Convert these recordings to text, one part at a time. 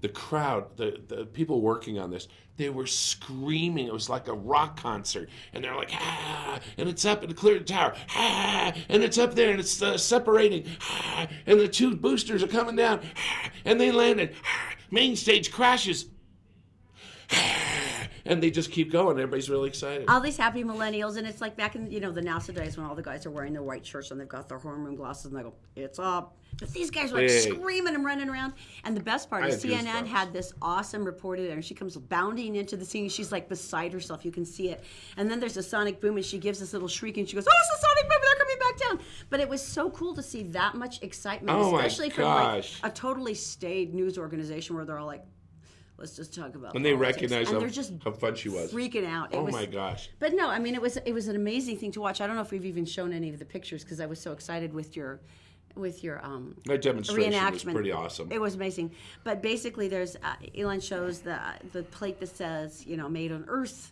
the crowd, the people working on this, they were screaming. It was like a rock concert. And they're like, ah, and it's up and it cleared the tower. Ah, and it's up there and it's separating. Ah, and the 2 boosters are coming down. Ah, and they landed. Ah, main stage crashes. And they just keep going. Everybody's really excited. All these happy millennials, and it's like back in, the NASA days when all the guys are wearing their white shirts and they've got their hormone glasses and they go, it's up. But these guys are like screaming and running around. And the best part is CNN had this awesome reporter there, and she comes bounding into the scene. She's like beside herself. You can see it. And then there's a sonic boom, and she gives this little shriek, and she goes, oh, it's a sonic boom. They're coming back down. But it was so cool to see that much excitement, especially from like a totally staid news organization where they're all like, let's just talk about. When they politics. recognize how fun she was, freaking out. My gosh! But no, I mean it was an amazing thing to watch. I don't know if we've even shown any of the pictures because I was so excited with your my demonstration was pretty awesome. It was amazing. But basically, there's Elon shows the plate that says made on Earth.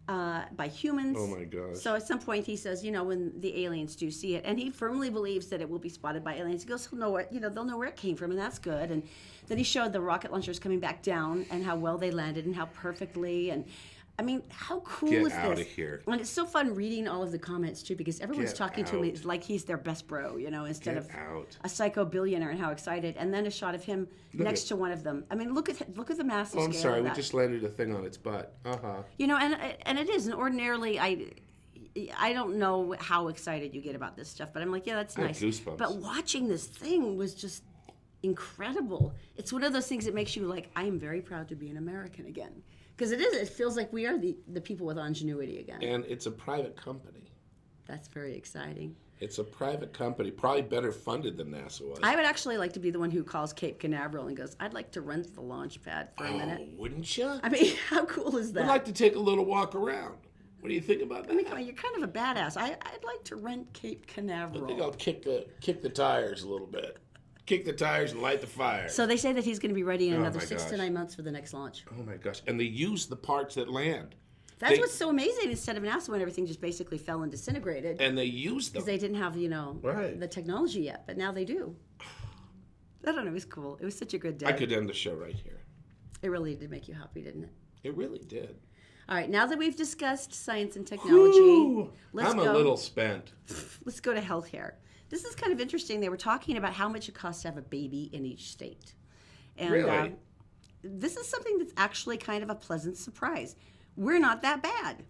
By humans. Oh my gosh. So at some point he says, when the aliens do see it, and he firmly believes that it will be spotted by aliens. He goes, he'll know where, they'll know where it came from, and that's good. And then he showed the rocket launchers coming back down and how well they landed and how perfectly. And I mean, how cool is this? Get out of here. And it's so fun reading all of the comments too, because everyone's talking to him like he's their best bro, instead of a psycho billionaire, and how excited. And then a shot of him next to one of them. I mean, look at the massive scale. I'm sorry, of we that. just landed a thing on its butt. And it is. And ordinarily, I don't know how excited you get about this stuff, but I'm like, yeah, that's nice. I have goosebumps. But watching this thing was just incredible. It's one of those things that makes you like, I am very proud to be an American again. Because it is. It feels like we are the people with ingenuity again. And it's a private company. That's very exciting. It's a private company, probably better funded than NASA was. I would actually like to be the one who calls Cape Canaveral and goes, I'd like to rent the launch pad for a minute. Oh, wouldn't you? I mean, how cool is that? I'd like to take a little walk around. What do you think about that? I mean, you're kind of a badass. I'd like to rent Cape Canaveral. I think I'll kick the tires a little bit. Kick the tires and light the fire. So they say that he's going to be ready in another 6 to 9 months for the next launch. Oh my gosh. And they use the parts that land. That's what's so amazing instead of NASA when everything just basically fell and disintegrated. And they use them. Because they didn't have, the technology yet, but now they do. I don't know, it was cool. It was such a good day. I could end the show right here. It really did make you happy, didn't it? It really did. All right, now that we've discussed science and technology, I'm a little spent. Let's go to healthcare. This is kind of interesting. They were talking about how much it costs to have a baby in each state. And, really? This is something that's actually kind of a pleasant surprise. We're not that bad.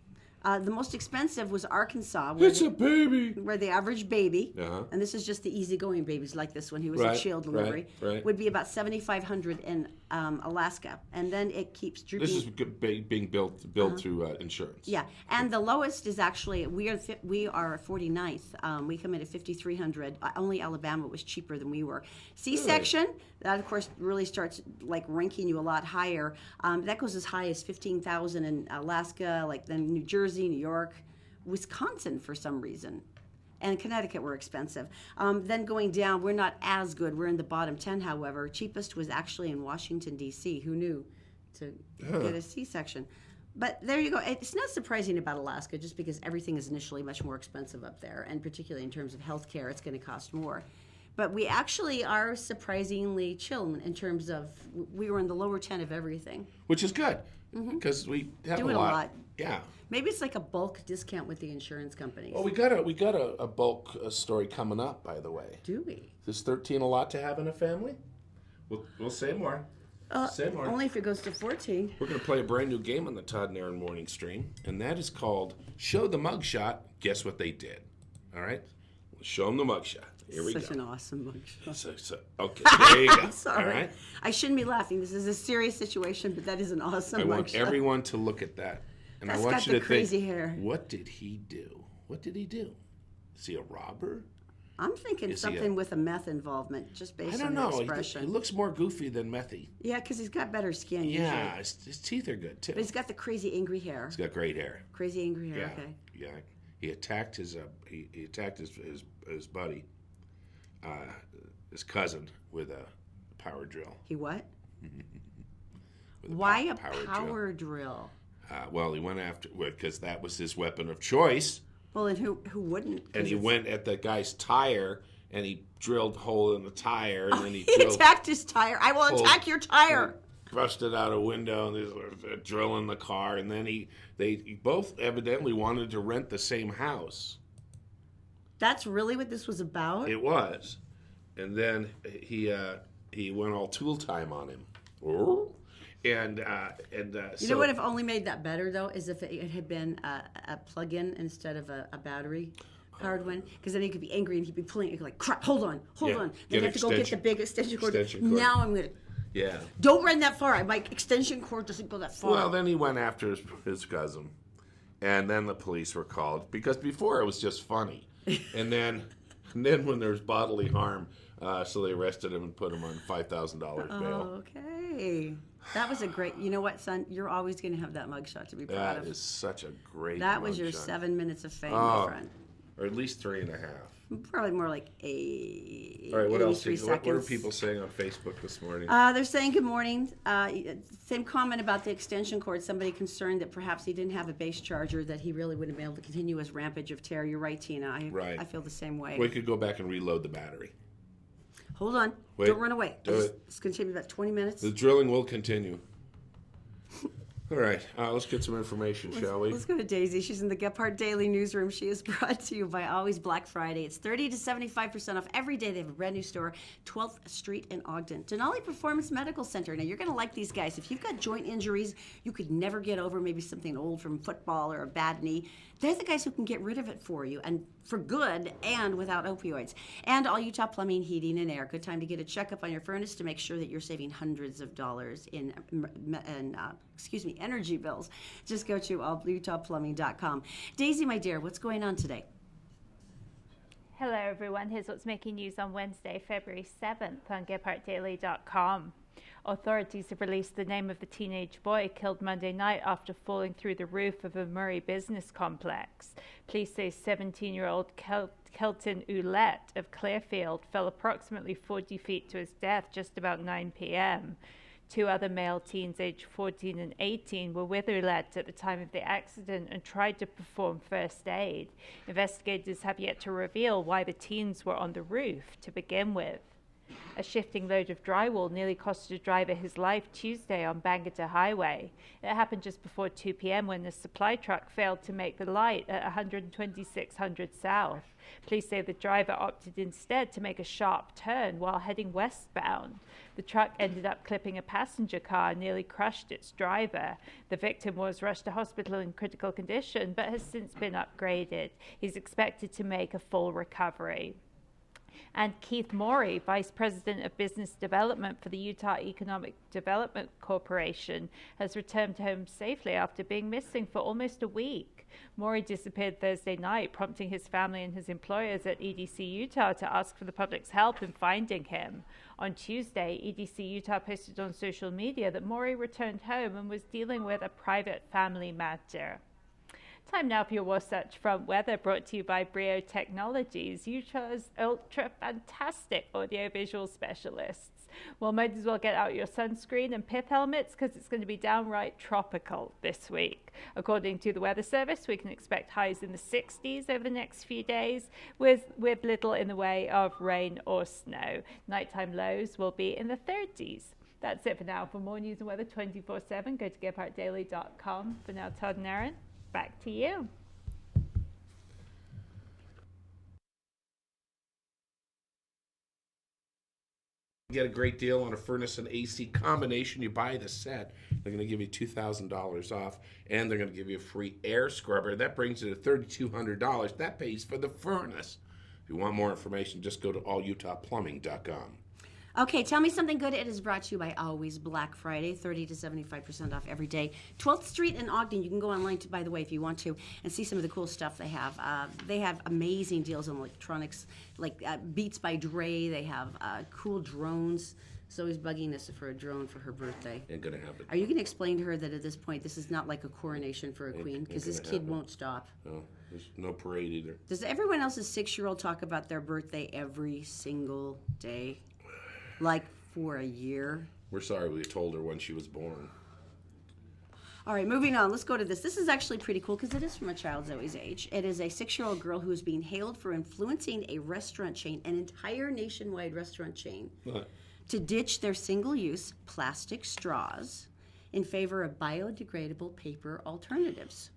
The most expensive was Arkansas. It's a baby. Where the average baby, and this is just the easygoing babies like this one, he was a child delivery, would be about $7,500 in Alaska. And then it keeps drooping. This is being built through insurance. Yeah, and the lowest is actually, we are 49th. We come in at $5,300. Only Alabama was cheaper than we were. C-section, that of course really starts like ranking you a lot higher. That goes as high as $15,000 in Alaska, like then New Jersey, New York, Wisconsin for some reason, and Connecticut were expensive. Then going down, we're not as good. We're in the bottom 10, however. Cheapest was actually in Washington, D.C. Who knew to get a C-section? But there you go. It's not surprising about Alaska just because everything is initially much more expensive up there, and particularly in terms of health care, it's going to cost more. But we actually are surprisingly chill in terms of, we were in the lower 10 of everything. Which is good, because we have Doing a lot. Yeah. Maybe it's like a bulk discount with the insurance companies. Well, we got a bulk story coming up, by the way. Do we? Is 13 a lot to have in a family? We'll say more. Say more. Only if it goes to 14. We're going to play a brand new game on the Todd and Erin morning stream, and that is called Show the Mugshot. Guess what they did? All right? We'll show them the mugshot. Here we go. Such an awesome mugshot. Okay, there you go. Sorry. All right? I shouldn't be laughing. This is a serious situation, but that is an awesome mugshot. I want everyone to look at that. And That's I want got you the to crazy think, hair. What did he do? What did he do? Is he a robber? I'm thinking something with a meth involvement, just based on the expression. He looks more goofy than methy. Yeah, because he's got better skin Yeah, usually. his teeth are good, too. But he's got the crazy angry hair. He's got great hair. Crazy angry hair, Yeah, okay. yeah. He attacked his his buddy, his cousin, with a power drill. He what? With Why a power drill? Well, he went after, because that was his weapon of choice. Well, and who wouldn't? And he went at the guy's tire, and he drilled a hole in the tire, and then he attacked his tire. I will attack your tire. busted out a window and they're drilling the car. And then they both evidently wanted to rent the same house. That's really what this was about? It was. And then he went all tool time on him. And You know what have only made that better, though, is if it had been a plug-in instead of a battery-powered one. Because then he could be angry and he'd be pulling it like, crap, hold on. Then you have to go get the big extension cord. Now I'm going to... Yeah. Don't run that far. My extension cord doesn't go that far. Well, then he went after his cousin. And then the police were called. Because before it was just funny. And then when there's bodily harm, so they arrested him and put him on $5,000 bail. Okay. That was a great... You know what, son? You're always going to have that mugshot to be proud of. That is such a great That was your 7 minutes of fame, my friend. Or at least 3.5. Probably more like 8. All right, what else? Seconds. What are people saying on Facebook this morning? They're saying good morning. Same comment about the extension cord. Somebody concerned that perhaps he didn't have a base charger, that he really wouldn't be able to continue his rampage of terror. You're right, Tina. I feel the same way. We could go back and reload the battery. Hold on. Wait, don't run away. do it. It's going to take me about 20 minutes. The drilling will continue. All right, let's get some information, shall we? Let's go to Daisy. She's in the Gephardt Daily Newsroom. She is brought to you by Always Black Friday. It's 30 to 75% off every day. They have a brand new store, 12th Street in Ogden. Denali Performance Medical Center. Now, you're going to like these guys. If you've got joint injuries you could never get over, maybe something old from football or a bad knee, they're the guys who can get rid of it for you, and for good and without opioids. And all Utah Plumbing, Heating, and Air. Good time to get a checkup on your furnace to make sure that you're saving hundreds of dollars in energy bills. Just go to allutahplumbing.com. Daisy, my dear, what's going on today? Hello, everyone. Here's what's making news on Wednesday, February 7th on GephartDaily.com. Authorities have released the name of the teenage boy killed Monday night after falling through the roof of a Murray business complex. Police say 17-year-old Kelton Ouellette of Clearfield fell approximately 40 feet to his death just about 9 p.m. 2 other male teens aged 14 and 18 were with Ouellette at the time of the accident and tried to perform first aid. Investigators have yet to reveal why the teens were on the roof to begin with. A shifting load of drywall nearly cost a driver his life Tuesday on Bangor Highway. It happened just before 2 p.m. when the supply truck failed to make the light at 12600 South. Police say the driver opted instead to make a sharp turn while heading westbound. The truck ended up clipping a passenger car and nearly crushed its driver. The victim was rushed to hospital in critical condition but has since been upgraded. He's expected to make a full recovery. And Keith Morey, Vice President of Business Development for the Utah Economic Development Corporation, has returned home safely after being missing for almost a week. Morey disappeared Thursday night, prompting his family and his employers at EDC Utah to ask for the public's help in finding him. On Tuesday, EDC Utah posted on social media that Morey returned home and was dealing with a private family matter. Time now for your Wasatch Front weather, brought to you by Brio Technologies, Utah's ultra-fantastic audiovisual specialists. Well, might as well get out your sunscreen and pith helmets because it's going to be downright tropical this week. According to the Weather Service, we can expect highs in the 60s over the next few days with little in the way of rain or snow. Nighttime lows will be in the 30s. That's it for now. For more news and weather 24/7, go to GephartDaily.com. For now, Todd and Erin, back to you. Get a great deal on a furnace and AC combination. You buy the set, they're going to give you $2,000 off, and they're going to give you a free air scrubber. That brings it to $3,200. That pays for the furnace. If you want more information, just go to allutahplumbing.com. Okay, tell me something good. It is brought to you by Always Black Friday, 30 to 75% off every day. 12th Street in Ogden. You can go online, by the way, if you want to, and see some of the cool stuff they have. They have amazing deals on electronics, like Beats by Dre. They have cool drones. Zoe's bugging us for a drone for her birthday. Ain't gonna happen. Are you going to explain to her that at this point, this is not like a coronation for a queen? Because this kid won't stop. No, there's no parade either. Does everyone else's 6-year-old talk about their birthday every single day? Like for a year? We're sorry we told her when she was born. All right, moving on. Let's go to this. This is actually pretty cool because it is from a child Zoe's age. It is a 6-year-old girl who is being hailed for influencing a restaurant chain, an entire nationwide restaurant chain, What? to ditch their single-use plastic straws in favor of biodegradable paper alternatives.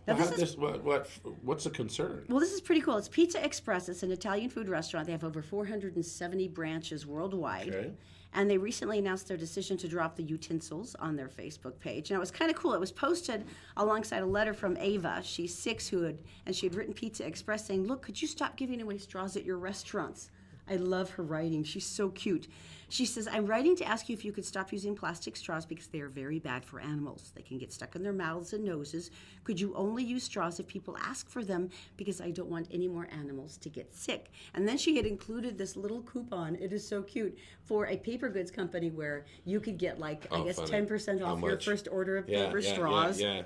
Now, what's the concern? Well, this is pretty cool. It's Pizza Express. It's an Italian food restaurant. They have over 470 branches worldwide. Okay. And they recently announced their decision to drop the utensils on their Facebook page. And it was kind of cool. It was posted alongside a letter from Ava. She's 6, and she had written Pizza Express saying, "Look, could you stop giving away straws at your restaurants?" I love her writing. She's so cute. She says, "I'm writing to ask you if you could stop using plastic straws because they are very bad for animals. They can get stuck in their mouths and noses. Could you only use straws if people ask for them because I don't want any more animals to get sick?" And then she had included this little coupon. It is so cute, for a paper goods company where you could get I guess funny. 10% off your first order of paper straws. Yeah.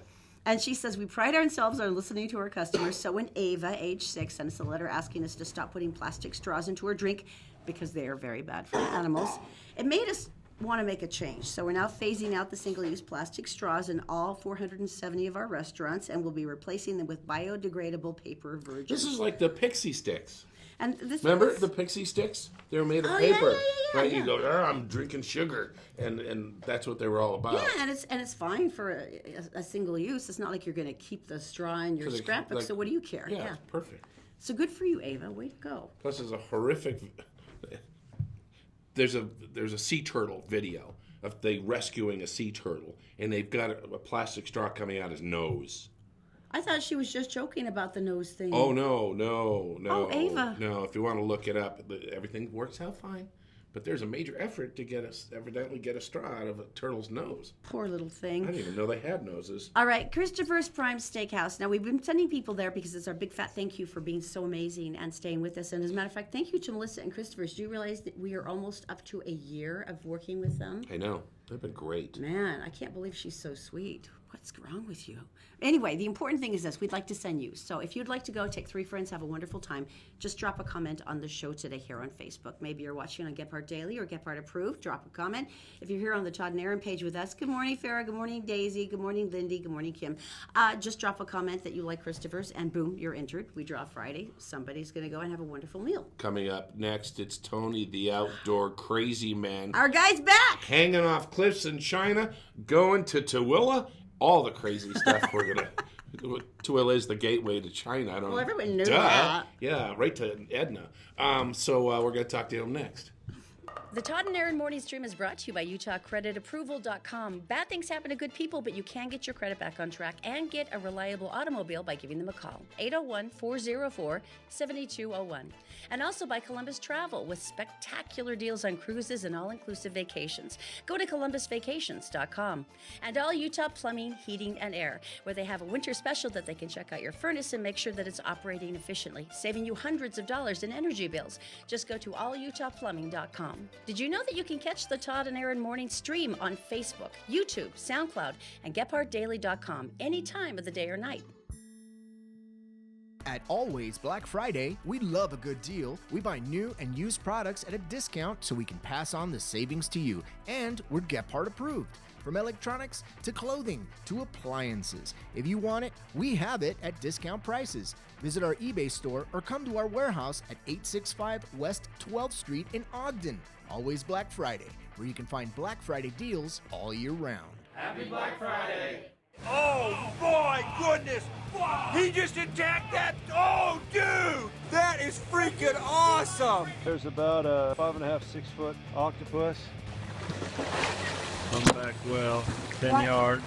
And she says, "We pride ourselves on listening to our customers. So when Ava, age 6, sent us a letter asking us to stop putting plastic straws into her drink because they are very bad for animals, it made us want to make a change. So we're now phasing out the single-use plastic straws in all 470 of our restaurants, and we'll be replacing them with biodegradable paper versions." This is like the pixie sticks. And this Remember is- the pixie sticks? They were made of Oh, yeah, paper. yeah, Right? yeah. You go, "Oh, I'm drinking sugar," and that's what they were all about. Yeah, and it's fine for a single use. It's not like you're going to keep the straw in your 'Cause it- scrapbook. like- So what do you care? Yeah, it's perfect. So good for you, Ava. Way to go. Plus, there's a horrific. There's a sea turtle video of they rescuing a sea turtle, and they've got a plastic straw coming out his nose. I thought she was just joking about the nose thing. Oh no! Oh, Ava. No, if you want to look it up, everything works out fine. But there's a major effort to evidently get a straw out of a turtle's nose. Poor little I thing. didn't even know they had noses. All right, Christopher's Prime Steakhouse. Now, we've been sending people there because it's our big fat thank you for being so amazing and staying with us. And as a matter of fact, thank you to Melissa and Christopher's. Do you realize that we are almost up to a year of working with them? I know. They've been great. Man, I can't believe she's so sweet. What's wrong with you? Anyway, the important thing is this. We'd like to send you. So if you'd like to go, take 3 friends, have a wonderful time, just drop a comment on the show today here on Facebook. Maybe you're watching on Gephardt Daily or Gephardt Approved. Drop a comment. If you're here on the Todd and Erin page with us, good morning, Farrah. Good morning, Daisy. Good morning, Lindy. Good morning, Kim. Just drop a comment that you like Christopher's, and boom, you're entered. We draw Friday. Somebody's going to go and have a wonderful meal. Coming up next, it's Tony, the outdoor crazy man, Our guy's back. hanging off cliffs in China, going to Tooele. All the crazy stuff we're gonna. Tooele is the gateway to China. I don't. Well, everyone knew Duh. that. Yeah, right to Edna. So we're gonna talk to him next. The Todd and Erin Morning Stream is brought to you by UtahCreditApproval.com. Bad things happen to good people, but you can get your credit back on track and get a reliable automobile by giving them a call. 801-404-7201. And also by Columbus Travel with spectacular deals on cruises and all-inclusive vacations. Go to ColumbusVacations.com. And all Utah Plumbing, Heating, and Air, where they have a winter special that they can check out your furnace and make sure that it's operating efficiently, saving you hundreds of dollars in energy bills. Just go to allutahplumbing.com. Did you know that you can catch the Todd and Erin Morning Stream on Facebook, YouTube, SoundCloud, and GephardtDaily.com any time of the day or night? At Always Black Friday, we love a good deal. We buy new and used products at a discount so we can pass on the savings to you. And we're Gephardt approved. From electronics to clothing to appliances. If you want it, we have it at discount prices. Visit our eBay store or come to our warehouse at 865 West 12th Street in Ogden. Always Black Friday, where you can find Black Friday deals all year round. Oh my goodness! He just attacked that! Oh dude! That is freaking awesome! There's about a 5.5, 6 foot octopus. Come back well, 10 yards.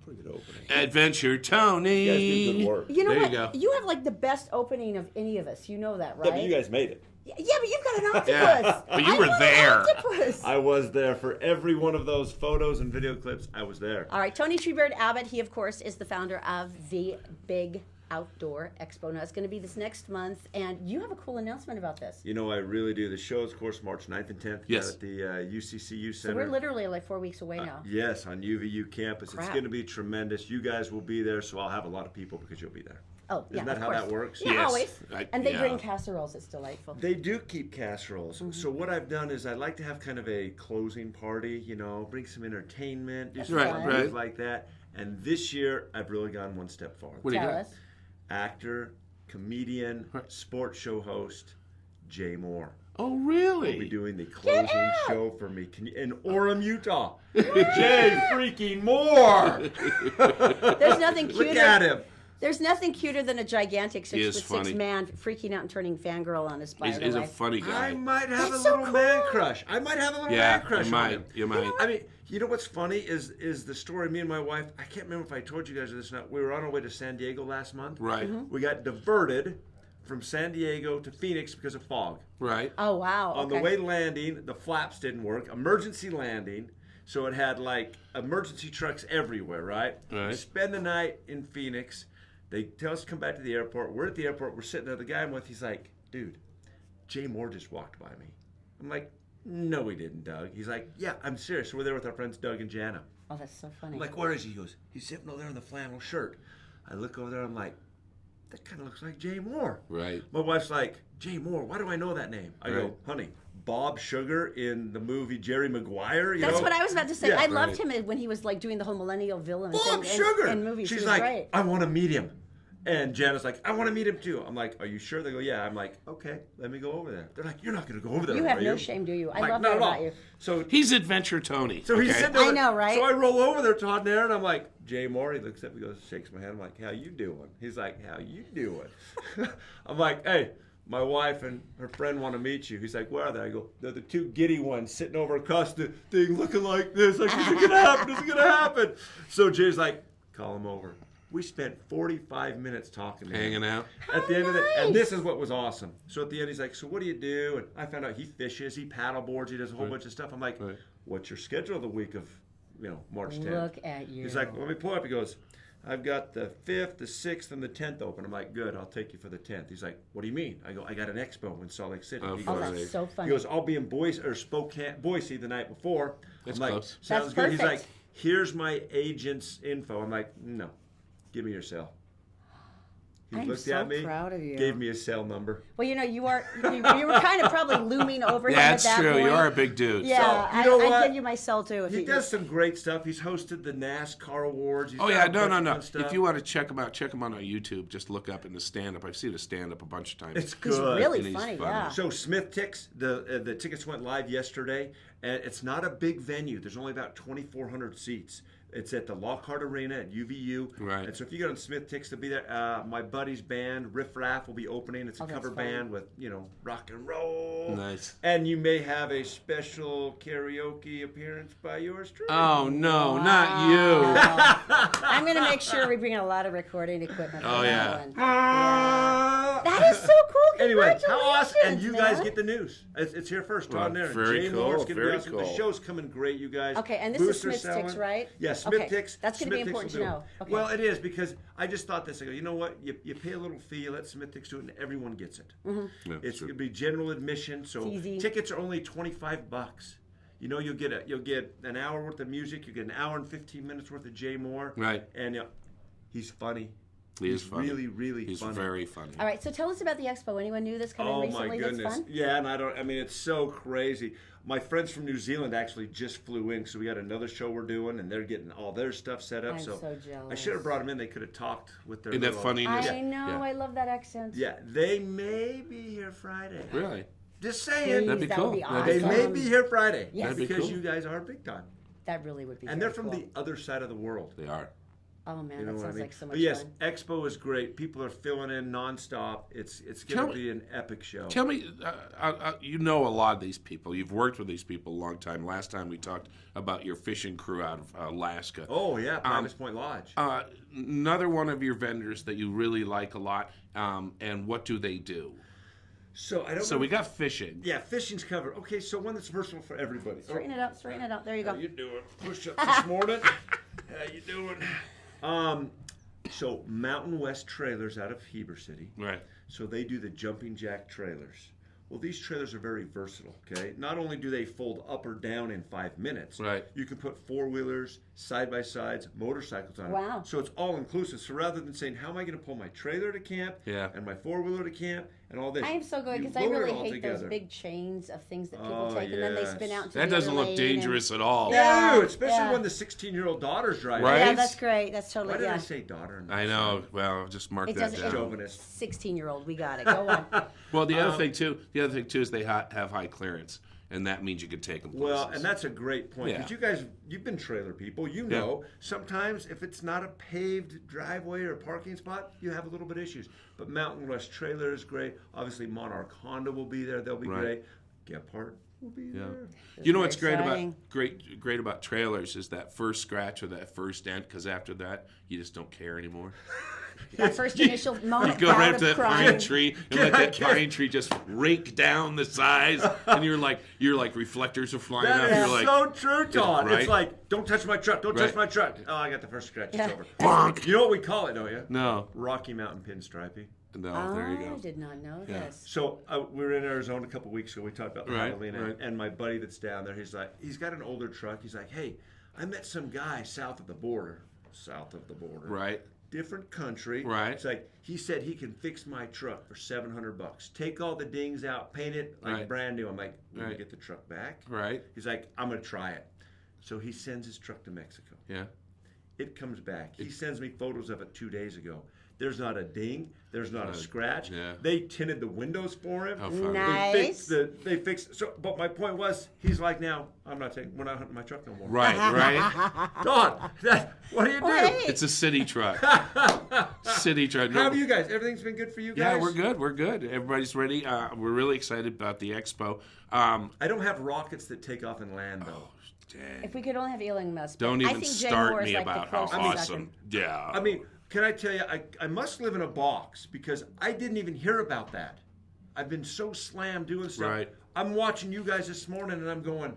Pretty good opening. Adventure Tony. You guys did good work. You know There what? you go. You have like the best opening of any of us. You know that, right? Yeah, but you guys made it. Yeah, but you've got an octopus. Yeah, but you I were want an there. octopus. I was there for every one of those photos and video clips. I was there. All right, Tony Treebird Abbott, he, of course, is the founder of the Big Outdoor Expo. Now, it's going to be this next month, and you have a cool announcement about this. You know, I really do. The show is, of course, March 9th and 10th Yes. at the UCCU So Center. we're literally like 4 weeks away now. Yes, on UVU campus. Crap. It's going to be tremendous. You guys will be there, so I'll have a lot of people because you'll be there. Oh, yeah, Isn't that of how course. that works? Yeah, Yes. always. I- And they yeah. bring casseroles. It's delightful. They do keep casseroles. Mm-hmm. So what I've done is I like to have kind of a closing party, you know, bring some entertainment, do some Right, fun right. things like that. And this year, I've really gone one step farther. What do you Tell got? us. Actor, comedian, sports show host, Jay Moore. Oh, really? Will be doing the closing show for me in Orem, Utah. Jay freaking Moore! There's nothing cuter. Look at him. There's nothing cuter than a gigantic He is 6'6" funny. man freaking out and turning fangirl on us. By He's the way, a funny guy. I might have That's a so little man crush. I might have a little man crush you on might. him. You might. I mean, you know what's funny is the story. Me and my wife. I can't remember if I told you guys this or not. We were on our way to San Diego last month. Right. We got diverted from San Diego to Phoenix because of fog. Right. oh wow. On Okay. the way landing, the flaps didn't work. Emergency landing. So it had like emergency trucks everywhere, right? Right. We spend the night in Phoenix. They tell us to come back to the airport. We're at the airport. We're sitting there. The guy I'm with, he's like, dude, Jay Moore just walked by me. I'm like, no, he didn't, Doug. He's like, yeah, I'm serious. We're there with our friends Doug and Jana. Oh, that's so funny. I'm like, where is he? He goes, he's sitting over there in the flannel shirt. I look over there. I'm like, that kind of looks like Jay Moore. Right. My wife's like, Jay Moore, why do I know that name? I go, Right. honey, Bob Sugar in the movie Jerry Maguire. You That's know? what I was about to say. Yeah. I loved him when he was like doing the whole millennial villain Bob thing Sugar. in movies. She's he was like, great. I want to meet him. And Jana's like, I want to meet him too. I'm like, are you sure? They go, yeah. I'm like, okay, let me go over there. They're like, you're not going to go over there, You have are no you? shame, do you? I I'm like, love not that at all. about you. So He's Adventure Tony. So he's okay? sitting there. I know, right? So I roll over there, Todd and Erin. I'm like, Jay Moore. He looks at me, goes, shakes my hand. I'm like, how you doing? He's like, how you doing? I'm like, hey, my wife and her friend want to meet you. He's like, where are they? I go, they're the two giddy ones sitting over across the thing looking like this. Like, is it going to happen? Is it going to happen? So Jay's like, call him over. We spent 45 minutes talking to him. Hanging out. At the end of it, and this is what was awesome. So at the end, he's like, so what do you do? And I found out he fishes, he paddle boards, he does a whole bunch of stuff. I'm like, what's your schedule the week of, March 10th? Look at you. He's like, well, let me pull it up. He goes, I've got the 5th, the 6th, and the 10th open. I'm like, good, I'll take you for the 10th. He's like, what do you mean? I go, I got an expo in Salt Lake City. Oh, He Oh, goes, that's so funny. he goes, I'll be in Boise the night before. That's I'm like, close. sounds That's good. He's perfect. like, here's my agent's info. I'm like, no, give me your cell. He I'm looked so at me, proud of you. gave me his cell number. Well, you were kind of probably looming over him Yeah, at that's that true. point. You are a big dude. Yeah, So, you know I'd what? give you my cell too. If He you, does some great stuff. He's hosted the NASCAR awards. He's Oh done yeah, a bunch of no. fun stuff. If you want to check him out on our YouTube. Just look up in the stand-up. I've seen a stand-up a bunch of times. It's He's good. really And he's funny, funny. yeah. So Smith Ticks, the tickets went live yesterday, and it's not a big venue. There's only about 2,400 seats. It's at the Lockhart Arena at UVU. Right. And so if you go on Smith Ticks to be there, my buddy's band, Riff Raff, will be opening. It's a Oh, that's cover fun. band with, rock and roll. Nice. And you may have a special karaoke appearance by yours truly. Oh no, not you. I'm going to make sure we bring a lot of recording equipment. for Oh, that yeah. one. Ah! That is so cool. Anyway, how awesome! And you guys man. get the news. It's here first. Todd and Erin. very Jay cool, Moore's gonna very be awesome. The cool. show's coming great, you guys. Okay, and this is Booths are Smith Ticks, selling. right? Yeah, Smith Okay, Ticks. that's gonna be Smith Ticks important will to do it. know. Okay. Well, it is because I just thought this. I go, you know what? You pay a little fee, you let Smith Ticks do it, and everyone gets it. Yeah, It's true. gonna be general admission, so It's easy. tickets are only $25. You'll get an hour worth of music. You get an hour and 15 minutes worth of Jay Moore. Right. And he's funny. He is He's funny. really, really He's funny. very funny. All right, so tell us about the expo. Anyone new that's come in Oh recently my that's goodness! fun? Yeah, and it's so crazy. My friends from New Zealand actually just flew in, so we got another show we're doing, and they're getting all their stuff set up. I'm so I jealous. should have brought them in. They could have talked with their. Isn't that little- funny? I know. Yeah. I love that accent. Yeah, they may be here Friday. Really? Just saying. That'd be that cool. would be That'd They be may awesome. be here Friday. Yes. That'd be because cool. you guys are big time, That really would be. and they're very from cool. the other side of the world. They are. Oh man, You know that what I sounds mean? like so much But yes, fun. Expo is great. People are filling in nonstop. It's Tell going to me- be an epic show. Tell me, you know a lot of these people. You've worked with these people a long time. Last time we talked about your fishing crew out of Alaska. Oh yeah, Primus Point Lodge. Another one of your vendors that you really like a lot, and what do they do? So I don't. So know we got fishing. Yeah, fishing's covered. Okay, so one that's versatile for everybody. Straighten it up. Straighten it up. There you go. How you doing? Push up this morning. How you doing? So Mountain West Trailers out of Heber City. Right. So they do the jumping jack trailers. Well, these trailers are very versatile, okay? Not only do they fold up or down in 5 minutes, Right. you can put four-wheelers, side-by-sides, motorcycles on Wow. it. So it's all-inclusive. So rather than saying, how am I going to pull my trailer to camp Yeah. and my four-wheeler to camp and all this. I am so good You because I load it really all hate together. those big chains of things that people Oh, take, and then they yes. spin out into That the doesn't other look lane dangerous at all. Yeah. Dude, especially yeah. when the 16-year-old daughter's driving. Right? Yeah, that's great. That's totally Why did yeah. I say daughter? I know. Well, just mark It that doesn't. down. Chauvinist. 16-year-old. We got it. Go on. Well, the other thing too is they have high clearance, and that means you can take them places. Well, and that's a great point because Yeah. you've been trailer people. You know, sometimes if it's not a paved driveway or parking spot, you have a little bit of issues. But Mountain West Trailer is great. Obviously, Monarch Honda will be there. They'll be great. Gephardt will be there. You know what's very great exciting. about great about trailers is that first scratch or that first dent, because after that you just don't care anymore. That first initial You moment go right up of to that crying. pine tree and let that pine tree just rake down the size, and you're like reflectors are flying That up. is You're like, so true, Todd. right? It's like, don't touch my truck. Don't Right. touch my truck. Oh, I got the first scratch. Yeah. It's over. bonk. You know what we call it, don't you? No, Rocky Mountain pinstriping. no, there you I go. did not know Yeah. this. So we were in Arizona a couple weeks ago. We talked about the Right, Halloween, right. and my buddy that's down there, he's got an older truck. He's like, hey, I met some guy south of the border. Right. Different country. Right. It's like he said he can fix my truck for $700. Take all the dings out, paint it like Right. brand new. I'm like, will you Right. get the truck back? Right. He's like, I'm gonna try it. So he sends his truck to Mexico. Yeah. It comes back. He sends me photos of it 2 days ago. There's not a ding. There's not a scratch. yeah. They tinted the windows for him. How fun. Nice. They fixed. So, but my point was, he's like, now we're not hunting my truck no more. Right. Right. Todd, what do you do? Hey. It's a city truck. City truck. How have you guys? Everything's been good for you guys? Yeah, we're good. We're good. Everybody's ready. We're really excited about the expo. I don't have rockets that take off and land though. Dang. If we could only have Elon Musk. but Don't I even think Jay start Moore is me like the about how closest awesome. Yeah. I mean, can I tell you? I must live in a box because I didn't even hear about that. I've been so slammed doing stuff. Right. I'm watching you guys this morning and I'm going,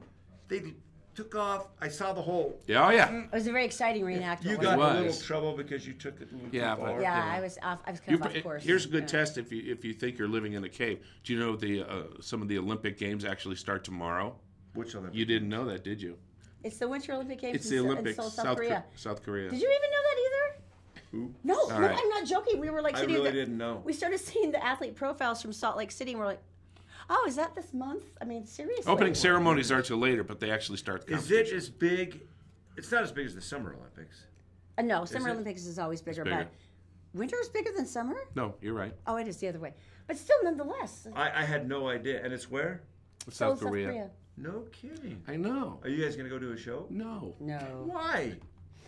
they took off. I saw the whole. Yeah. Oh yeah. It was a very exciting reenactment. You wasn't got it? in a little was. trouble because you took it a little Yeah, too but- far. Yeah, I was off. I was kind of off course. Here's a good Yeah. test if you think you're living in a cave. Do you know the some of the Olympic Games actually start tomorrow? Which Olympic? You didn't know that, did you? It's the Winter Olympic Games. It's the in Olympics. South Korea. South Korea. Did you even know that either? Who? No, All right. I'm not joking. We were like I sitting really at the- didn't know. We started seeing the athlete profiles from Salt Lake City, and we're like, oh, is that this month? I mean, seriously. Opening ceremonies aren't till later, but they actually start the Is competition. it as big? It's not as big as the Summer Olympics. No, Summer it? Olympics is always bigger, bigger. but winter is bigger than summer? No, you're right. Oh, it is the other way. But still, nonetheless. I had no idea. And it's where? South Korea. No kidding. I know. Are you guys gonna go do a show? No. No. Why?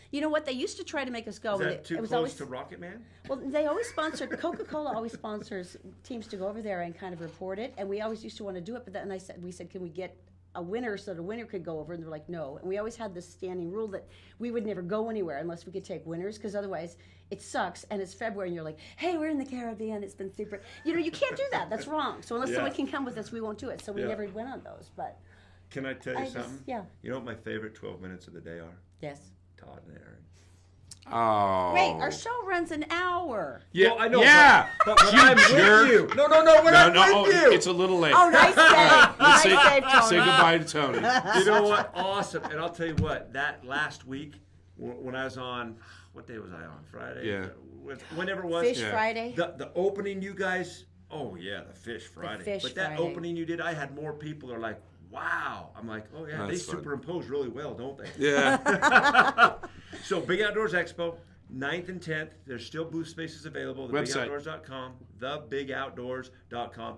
You know what? They used to try to make us go. Is and that too it was close always to Rocket Man? well. They always sponsored. Coca-Cola always sponsors teams to go over there and kind of report it. And we always used to want to do it. But then we said, can we get a winner so the winner could go over? And they're like, no. And we always had this standing rule that we would never go anywhere unless we could take winners, because otherwise it sucks. And it's February, and you're like, hey, we're in the Caribbean. It's been super. You know, you can't do that. That's wrong. So unless Yeah. someone can come with us, we won't do it. So we Yeah. never went on those. But Can I tell you I just- something? yeah. You know what my favorite 12 minutes of the day are? yes. Todd and Erin. Oh. Wait, our show runs an hour. Yeah. Well, I know. Yeah. But when You I'm jerk. with you. No, when I'm with you. It's a little late. Oh, nice save. Let's Nice say, save, Tony. say goodbye to Tony. You know what? Awesome. And I'll tell you what, that last week, when I was on, what day was I on? Friday? Yeah. Whenever it was. Fish Yeah. Friday. The opening you guys, oh yeah, the Fish Friday. Fish but that Friday. opening you did, I had more people that are like, wow. I'm like, oh yeah, they That's fun. superimpose really well, don't they? Yeah. So Big Outdoors Expo, 9th and 10th. There's still booth spaces available. Website. TheBigOutdoors.com. TheBigOutdoors.com.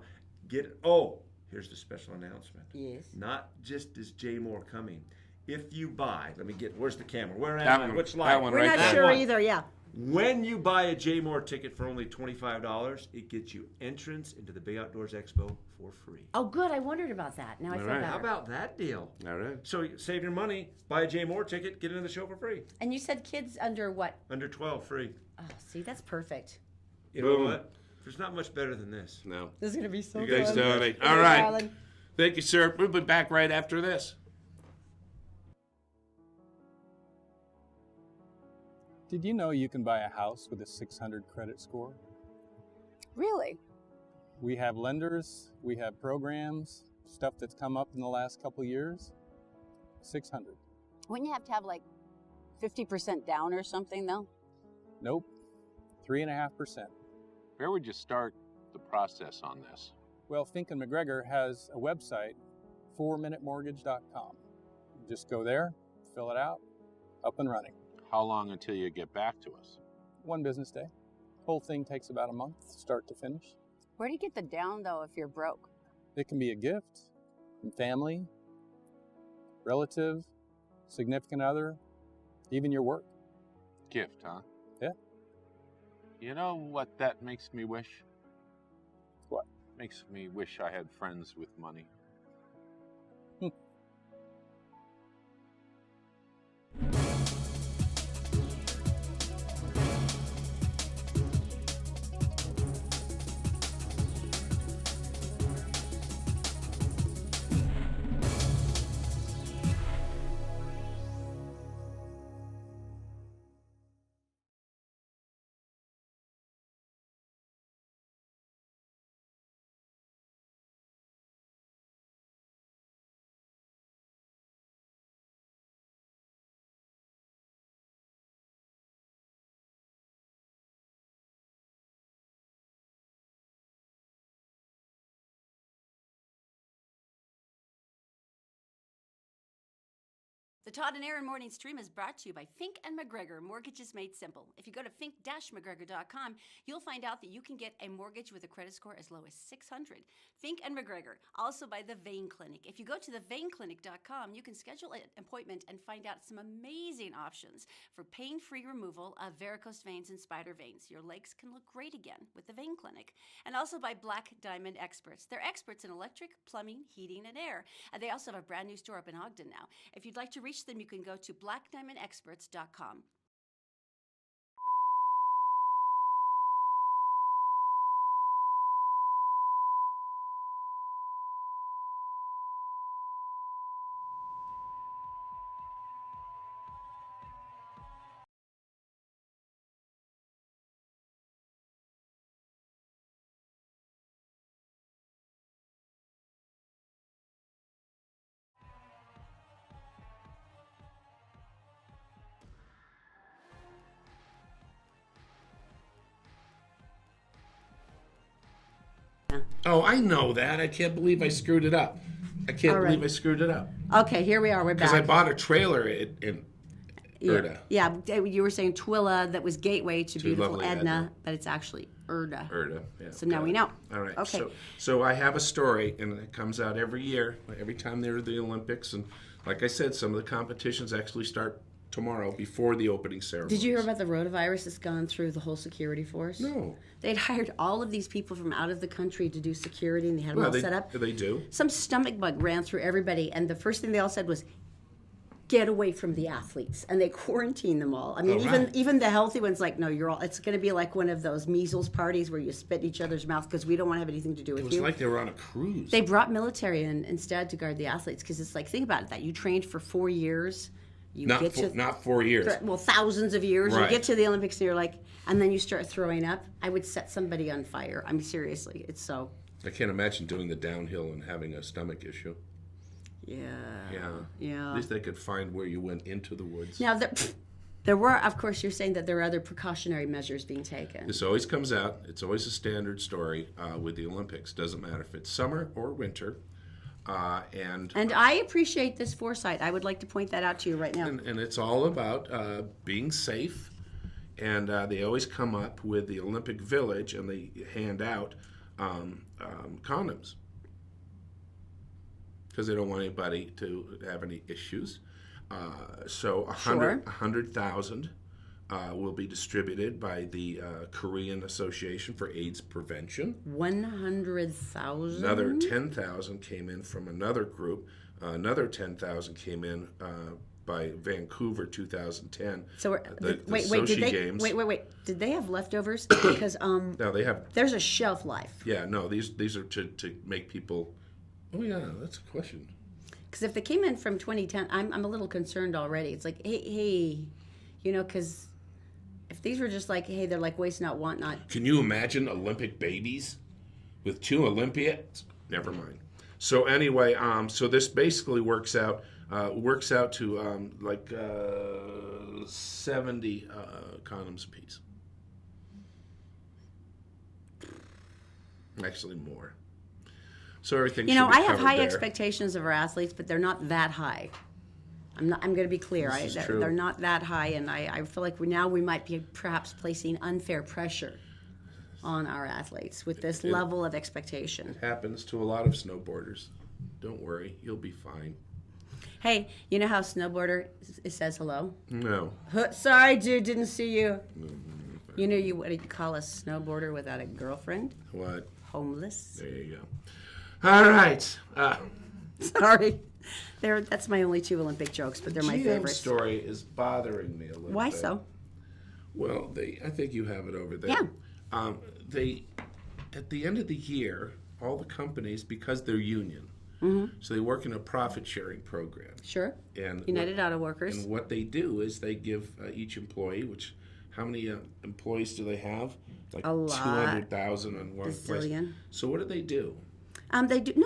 Here's the special announcement. Yes. Not just is Jay Moore coming. If you buy, where's the camera? Where That am I? one. Which That line? one We're right not there. sure either. Yeah. When you buy a Jay Moore ticket for only $25, it gets you entrance into the Big Outdoors Expo for free. Oh, good. I wondered about that. Now I feel right. better. How about that deal? All right. So you save your money, buy a Jay Moore ticket, get into the show for free. And you said kids under what? Under 12, free. Oh, see, that's perfect. You know Boom. what? There's not much better than this. No. This is gonna be so Thanks, fun. Tony. Thanks, All right. darling. Thank you, sir. We'll be back right after this. Did you know you can buy a house with a 600 credit score? Really? We have lenders, we have programs, stuff that's come up in the last couple of years. 600. Wouldn't you have to have like 50% down or something though? Nope. 3.5%. Where would you start the process on this? Well, Fink and McGregor has a website, 4minutemortgage.com. Just go there, fill it out, up and running. How long until you get back to us? 1 business day. Whole thing takes about a month, start to finish. Where do you get the down though if you're broke? It can be a gift from family, relative, significant other, even your work. Gift, huh? Yeah. You know what that makes me wish? What? Makes me wish I had friends with money. The Todd and Erin Morning Stream is brought to you by Fink and McGregor, Mortgages Made Simple. If you go to fink-mcgregor.com, you'll find out that you can get a mortgage with a credit score as low as 600. Fink and McGregor, also by the Vein Clinic. If you go to theveinclinic.com, you can schedule an appointment and find out some amazing options for pain-free removal of varicose veins and spider veins. Your legs can look great again with the Vein Clinic. And also by Black Diamond Experts. They're experts in electric, plumbing, heating, and air. And they also have a brand new store up in Ogden now. If you'd like to reach them, you can go to blackdiamondexperts.com. Oh, I know that. I can't believe I screwed it up. I can't All right. believe I screwed it up. Okay, here we are. We're back. Because I bought a trailer in Erda. Yeah, you were saying Twilla that was gateway to beautiful lovely Edna, Edna. but it's actually Erda. Erda, yeah. So now got we it. know. All right. Okay. So I have a story, and it comes out every year, every time they're the Olympics. And like I said, some of the competitions actually start tomorrow before the opening ceremony. Did you hear about the rotavirus that's gone through the whole security force? No. They'd hired all of these people from out of the country to do security, and they had them all set up. They do. Some stomach bug ran through everybody, and the first thing they all said was, get away from the athletes, and they quarantined them all. I mean, even the healthy ones, like, no, you're all. It's going to be like one of those measles parties where you spit in each other's mouth because we don't want to have anything to do with It was you. like they were on a cruise. They brought military in instead to guard the athletes because it's like, think about it, that you trained for 4 years. You not, get for, to, not 4 years. well, thousands of years. Right. You get to the Olympics and you're like, and then you start throwing up. I would set somebody on fire. I mean, seriously, it's so. I can't imagine doing the downhill and having a stomach issue. Yeah. Yeah. At least they could find where you went into the woods. Now, there were, of course, you're saying that there are other precautionary measures being taken. This always comes out. It's always a standard story with the Olympics. Doesn't matter if it's summer or winter. And I appreciate this foresight. I would like to point that out to you right now. And it's all about being safe. And they always come up with the Olympic Village, and they hand out condoms because they don't want anybody to have any issues. So 100,000 will be distributed by the Korean Association for AIDS Prevention. 100,000? Another 10,000 came in from another group. Another 10,000 came in by Vancouver 2010. So Games. wait. Did they have leftovers? Because No, they have. there's a shelf life. Yeah, no, these are to make people. Oh yeah, that's a question. Because if they came in from 2010, I'm a little concerned already. It's like, hey, you know, because if these were just like, hey, they're like waste not, want not. Can you imagine Olympic babies with 2 Olympiads? Never mind. So anyway, so this basically works out to like 70 condoms a piece. Actually, more. So everything. You know, should be I have covered high there. expectations of our athletes, but they're not that high. I'm going to be clear. This is true. They're not that high, and I feel like we might be perhaps placing unfair pressure on our athletes with this level of expectation. It happens to a lot of snowboarders. Don't worry, you'll be fine. Hey, you know how snowboarder it says hello? No. Sorry, dude, didn't see you. You know what do you call a snowboarder without a girlfriend? What? Homeless. There you go. All right. Sorry. That's my only 2 Olympic jokes, but they're my GM favorites. story is bothering me a little Why bit. so? Well, I think you have it over there. Yeah. They, at the end of the year, all the companies, because they're union, so they work in a profit-sharing program. Sure. And United Auto Workers. And what they do is they give each employee, which, how many employees do they have? Like A lot. 200,000 on one place. Bazillion. So what do?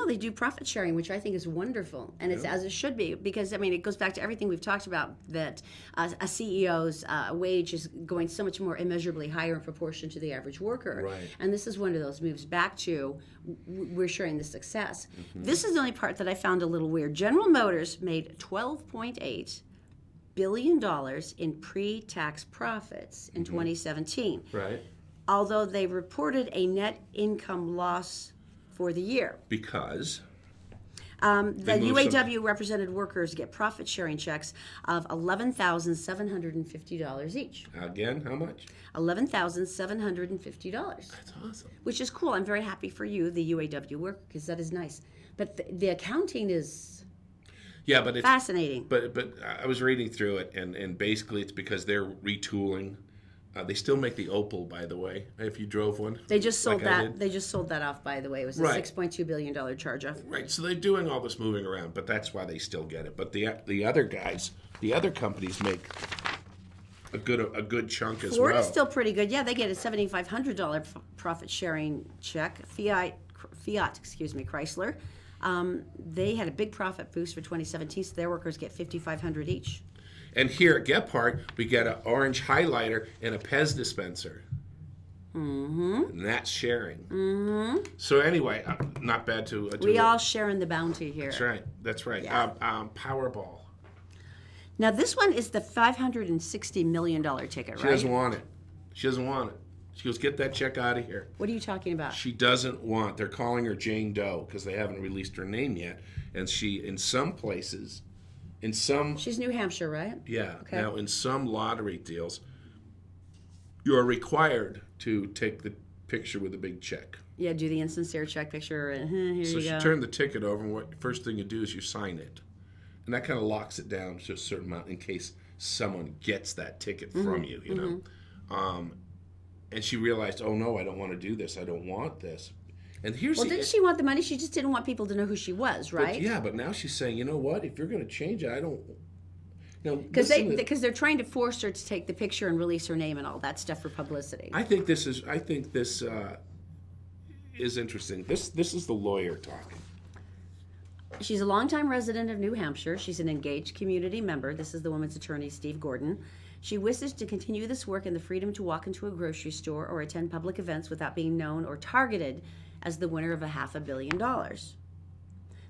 They do profit sharing, which I think is wonderful, and it's as it should be, because I mean it goes back to everything we've talked about, that a CEO's wage is going so much more immeasurably higher in proportion to the average worker, Right. and this is one of those moves back to we're sharing the success. This is the only part that I found a little weird. General Motors made $12.8 billion in pre-tax profits in 2017, Right. although they reported a net income loss for the year. Because The moved UAW represented workers get profit sharing checks of $11,750 each. again, how much? $11,750. That's awesome. Which is cool. I'm very happy for you, the UAW worker, because that is nice. But the accounting is Yeah, but it's fascinating. But I was reading through it, and basically it's because they're retooling. They still make the Opal, by the way. If you drove one, They just sold like I that. did. They just sold that off. By the way, it was a Right. $6.2 billion charge-off. Right, so they're doing all this moving around, but that's why they still get it. But the other guys, the other companies make a good chunk as Ford well. is still pretty good. Yeah, they get a $7,500 profit sharing check. Fiat, Chrysler. They had a big profit boost for 2017, so their workers get $5,500 each. And here at Gephardt, we get an orange highlighter and a Pez dispenser. Mm-hmm. And that's sharing. Mm-hmm. So anyway, not bad to do. We all share in the bounty here. That's right. That's right. Yeah. Powerball. Now this one is the $560 million ticket, She right? doesn't want it. She doesn't want it. She goes, get that check out of here. What are you talking about? She doesn't want. They're calling her Jane Doe because they haven't released her name yet. And she, in some places, She's New Hampshire, right? yeah. Okay. Now, in some lottery deals, you are required to take the picture with a big check. Yeah, do the insincere check picture, and here So you she go. turned the ticket over, and what first thing you do is you sign it, and that kind of locks it down to a certain amount in case someone gets that ticket from you, you know. And she realized, oh no, I don't want to do this. I don't want this. And here's Well, the didn't she want the money? She just didn't want people to know who she was, right? But yeah, but now she's saying, you know what? If you're going to change it, I don't. You know, Because listen to- they're trying to force her to take the picture and release her name and all that stuff for publicity. I think this is interesting. This is the lawyer talking. She's a longtime resident of New Hampshire. She's an engaged community member. This is the woman's attorney, Steve Gordon. She wishes to continue this work and the freedom to walk into a grocery store or attend public events without being known or targeted as the winner of $500 million.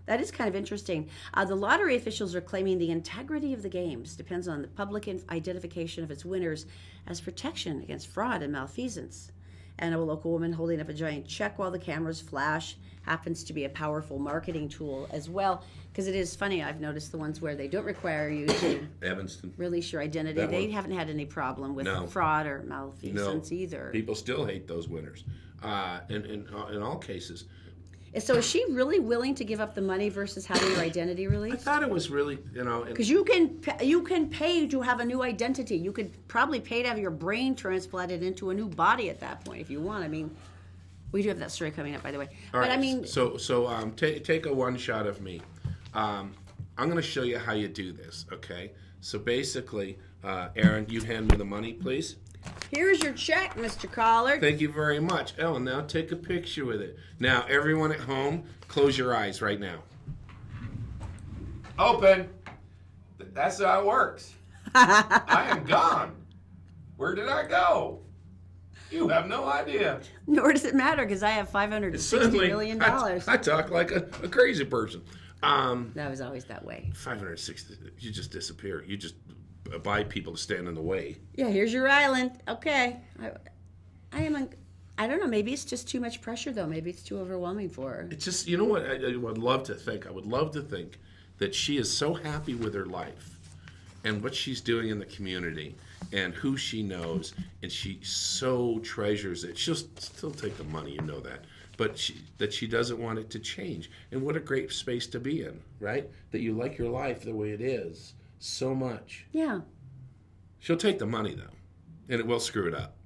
That is kind of interesting. The lottery officials are claiming the integrity of the games depends on the public identification of its winners as protection against fraud and malfeasance. And a local woman holding up a giant check while the cameras flash happens to be a powerful marketing tool as well. Because it is funny, I've noticed the ones where they don't require you to Evanston. release your identity. That They one. haven't had any problem with No. fraud or malfeasance either. People still hate those winners. In all cases. So is she really willing to give up the money versus having your identity I released? thought it was really, Because you can pay to have a new identity. You could probably pay to have your brain transplanted into a new body at that point if you want. I mean, we do have that story coming up, by the way. all But right, I mean, take a one shot of me. I'm going to show you how you do this, okay? So basically, Erin, you hand me the money, please. here's your check, Mr. Collard. Thank you very much. Ellen, now take a picture with it. Now, everyone at home, close your eyes right now. Open. That's how it works. I am gone. Where did I go? You have no idea. Nor does it matter because I have $560 million. I talk like a crazy person. That was always that way. 560. You just disappear. You just buy people to stand in the way. Yeah, here's your island. Okay. I don't know. Maybe it's just too much pressure, though. Maybe it's too overwhelming for her. It's just, you know what? I would love to think. I would love to think that she is so happy with her life and what she's doing in the community and who she knows, and she so treasures it. She'll still take the money, you know that. But she doesn't want it to change. And what a great space to be in, right? That you like your life the way it is so much. Yeah. She'll take the money, though, and it will screw it up.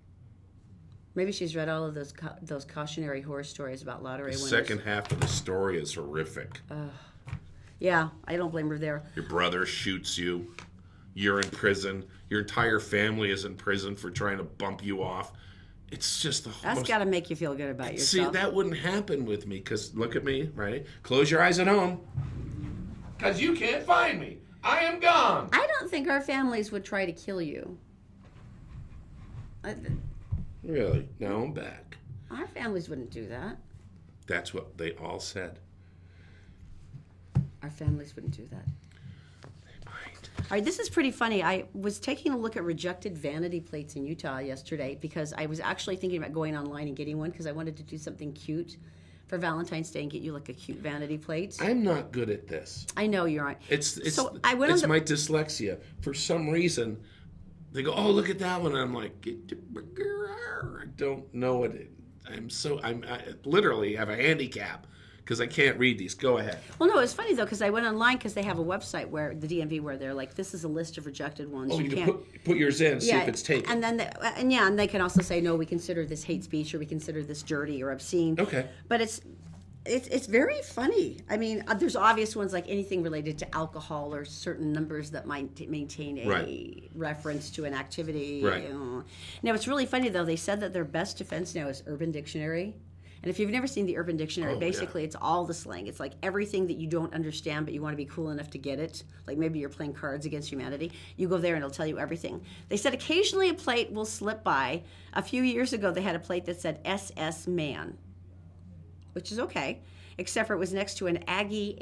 Maybe she's read all of those cautionary horror stories about lottery The winners. second half of the story is horrific. Yeah, I don't blame her there. Your brother shoots you. You're in prison. Your entire family is in prison for trying to bump you off. It's just That's got to make you feel good about yourself. See, that wouldn't happen with me, because look at me, right? Close your eyes at home. Because you can't find me. I am gone. I don't think our families would try to kill you. Really? Now I'm back. Our families wouldn't do that. That's what they all said. Our families wouldn't do that. They might. All right, this is pretty funny. I was taking a look at rejected vanity plates in Utah yesterday because I was actually thinking about going online and getting one because I wanted to do something cute for Valentine's Day and get you like a cute vanity plate. I'm not good at this. I know you aren't. It's my my dyslexia. For some reason, they go, "Oh, look at that one." And I'm like, I don't know what it. I literally have a handicap because I can't read these. Go ahead. Well, no, it's funny though because I went online because they have a website where the DMV where they're like, this is a list of rejected ones. Oh, you can put yours in, see if it's taken. And then and they can also say, no, we consider this hate speech or we consider this dirty or obscene. Okay. But it's very funny. I mean, there's obvious ones like anything related to alcohol or certain numbers that might maintain a reference to an activity. Right. Now, it's really funny, though. They said that their best defense now is Urban Dictionary. And if you've never seen the Urban Dictionary, basically it's all the slang. It's like everything that you don't understand, but you want to be cool enough to get it. Like maybe you're playing Cards Against Humanity. You go there and it'll tell you everything. They said occasionally a plate will slip by. A few years ago, they had a plate that said SS Man, which is okay, except for it was next to an Aggie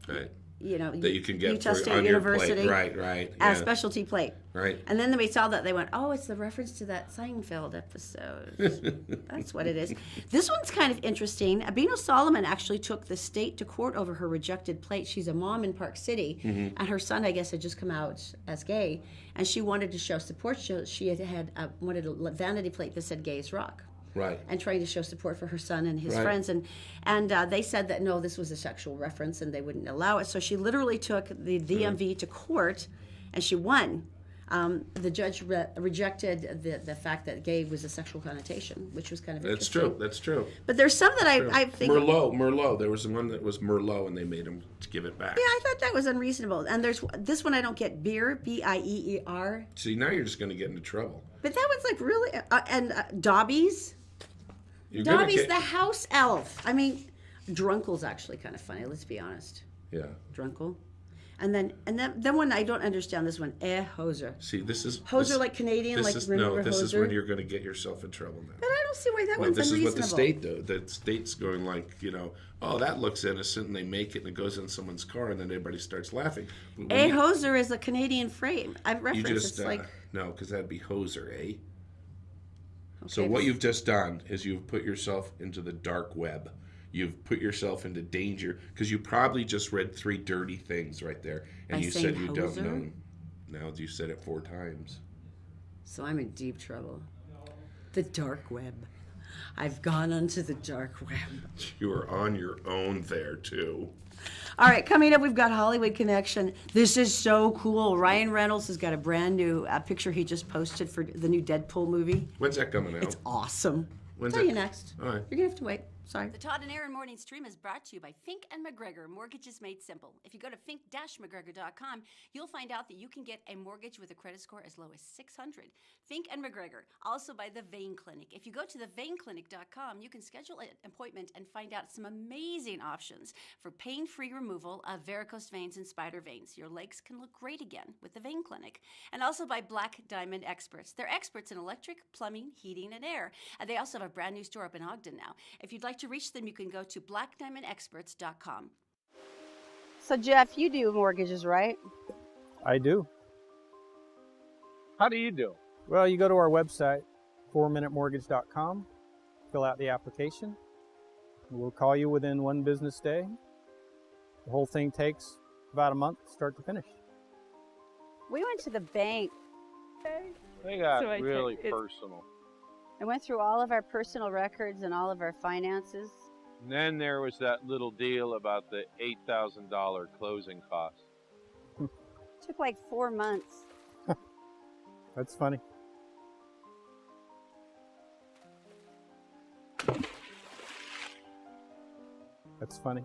A. Right. That you can get Utah State on University, your plate. Right. a specialty plate. Right. And then we saw that they went, oh, it's the reference to that Seinfeld episode. That's what it is. This one's kind of interesting. Abino Solomon actually took the state to court over her rejected plate. She's a mom in Park City, and her son, I guess, had just come out as gay, and she wanted to show support. She had wanted a vanity plate that said "Gay is Rock." Right. And trying to show support for her son and his friends. And they said that, no, this was a sexual reference and they wouldn't allow it. So she literally took the DMV to court and she won. The judge rejected the fact that gay was a sexual connotation, which was kind of interesting. That's true. But there's some that I think... Merlot. There was one that was Merlot and they made him to give it back. Yeah, I thought that was unreasonable. And there's this one I don't get, beer, B-I-E-E-R. See, now you're just going to get into trouble. But that one's like really... and Dobby's. Dobby's the house elf. I mean, Drunkle's actually kind of funny, let's be honest. Yeah. Drunkle. And then one I don't understand this one. Hoser. See, this is Hoser like Canadian, like remember this Hoser? is when you're going to get yourself in trouble now. But I don't see why that one's this unreasonable. This is what the state do. The state's going like, oh, that looks innocent, and they make it, and it goes in someone's car, and then everybody starts laughing. Hoser is a Canadian frame. I've referenced it's like no, because that'd be hoser, eh? Okay, so what you've just done is you've put yourself into the dark web. You've put yourself into danger because you probably just read 3 dirty things right there, and you said you don't know. Now you said it 4 times. So I'm in deep trouble. The dark web. I've gone onto the dark web. You are on your own there too. All right, coming up, we've got Hollywood Connection. This is so cool. Ryan Reynolds has got a brand new picture he just posted for the new Deadpool movie. When's that coming out? It's awesome. I'll tell you next. All right. You're going to have to wait. Sorry. The Todd and Erin Morning Stream is brought to you by Fink and McGregor, Mortgages Made Simple. If you go to fink-mcgregor.com, you'll find out that you can get a mortgage with a credit score as low as 600. Fink and McGregor, also by the Vein Clinic. If you go to theveinclinic.com, you can schedule an appointment and find out some amazing options for pain-free removal of varicose veins and spider veins. Your legs can look great again with the Vein Clinic. And also by Black Diamond Experts. They're experts in electric, plumbing, heating, and air. And they also have a brand new store up in Ogden now. If you'd like to reach them, you can go to blackdiamondexperts.com. So Jeff, you do mortgages, right? I do. How do you do? Well, you go to our website, 4minutemortgage.com, fill out the application. We'll call you within 1 business day. The whole thing takes about a month, start to finish. We went to the bank. They got So I really take it- personal. I went through all of our personal records and all of our finances. And then there was that little deal about the $8,000 closing costs. Took like 4 months. That's funny. That's funny.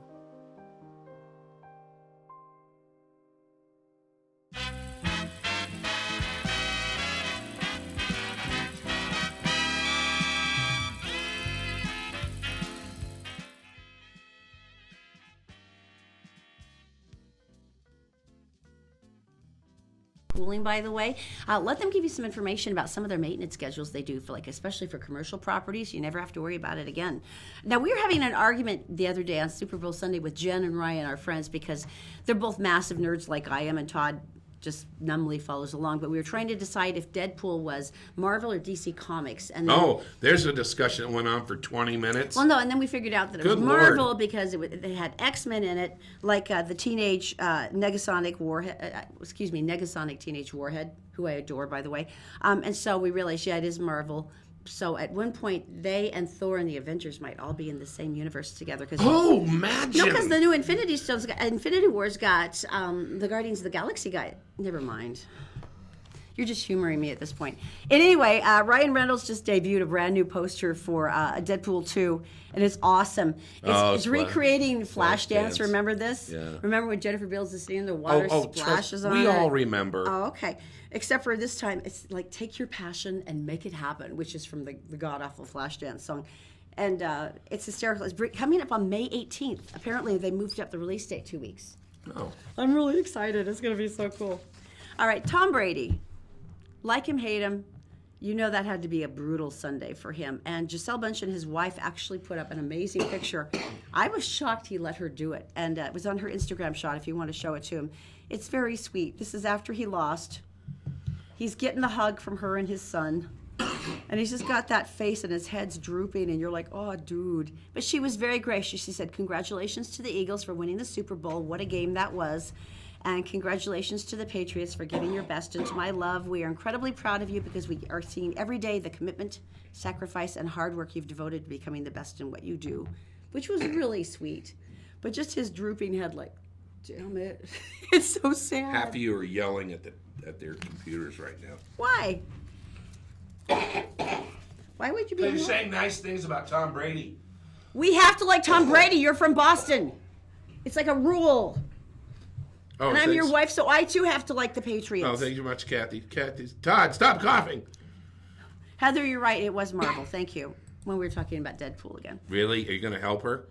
Cooling, by the way. Let them give you some information about some of their maintenance schedules they do for, like, especially for commercial properties. You never have to worry about it again. Now, we were having an argument the other day on Super Bowl Sunday with Jen and Ryan, our friends, because they're both massive nerds like I am, and Todd just numbly follows along. But we were trying to decide if Deadpool was Marvel or DC Comics. And then, There's a discussion that went on for 20 minutes. well, no, and then we figured out that it Good was Marvel Lord. because they had X-Men in it, like the teenage Negasonic Warhead, Negasonic Teenage Warhead, who I adore, by the way. And so we realized, yeah, it is Marvel. So at one point, they and Thor and the Avengers might all be in the same universe together. Cause Oh, imagine! no, because the new Infinity Wars got the Guardians of the Galaxy guy. Never mind. You're just humoring me at this point. And anyway, Ryan Reynolds just debuted a brand new poster for Deadpool 2, and it's awesome. It's recreating Flashdance. Remember this? Yeah. Remember when Jennifer Beals is sitting in the water splashes on we it? all remember. Oh, okay. Except for this time, it's like take your passion and make it happen, which is from the god-awful Flashdance song. And it's hysterical. It's coming up on May 18th. Apparently, they moved up the release date 2 weeks. Oh. I'm really excited. It's going to be so cool. All right, Tom Brady. Like him, hate him, you know that had to be a brutal Sunday for him. And Gisele Bündchen, his wife, actually put up an amazing picture. I was shocked he let her do it. And it was on her Instagram shot, if you want to show it to him. It's very sweet. This is after he lost. He's getting the hug from her and his son. And he's just got that face and his head's drooping, and you're like, oh, dude. But she was very gracious. She said, congratulations to the Eagles for winning the Super Bowl. What a game that was. And congratulations to the Patriots for giving your best into my love. We are incredibly proud of you because we are seeing every day the commitment, sacrifice, and hard work you've devoted to becoming the best in what you do, which was really sweet. But just his drooping head, like, damn it. It's so sad. Half of you are yelling at their computers right now. Why? Why would you be? They're saying nice things about Tom Brady. We have to like Tom Brady. You're from Boston. It's like a rule. Oh, and I'm thanks. your wife, so I too have to like the Patriots. Oh, thank you much, Kathy. Todd, stop coughing. Heather, you're right. It was Marvel. Thank you. When we were talking about Deadpool again. Really? Are you going to help her?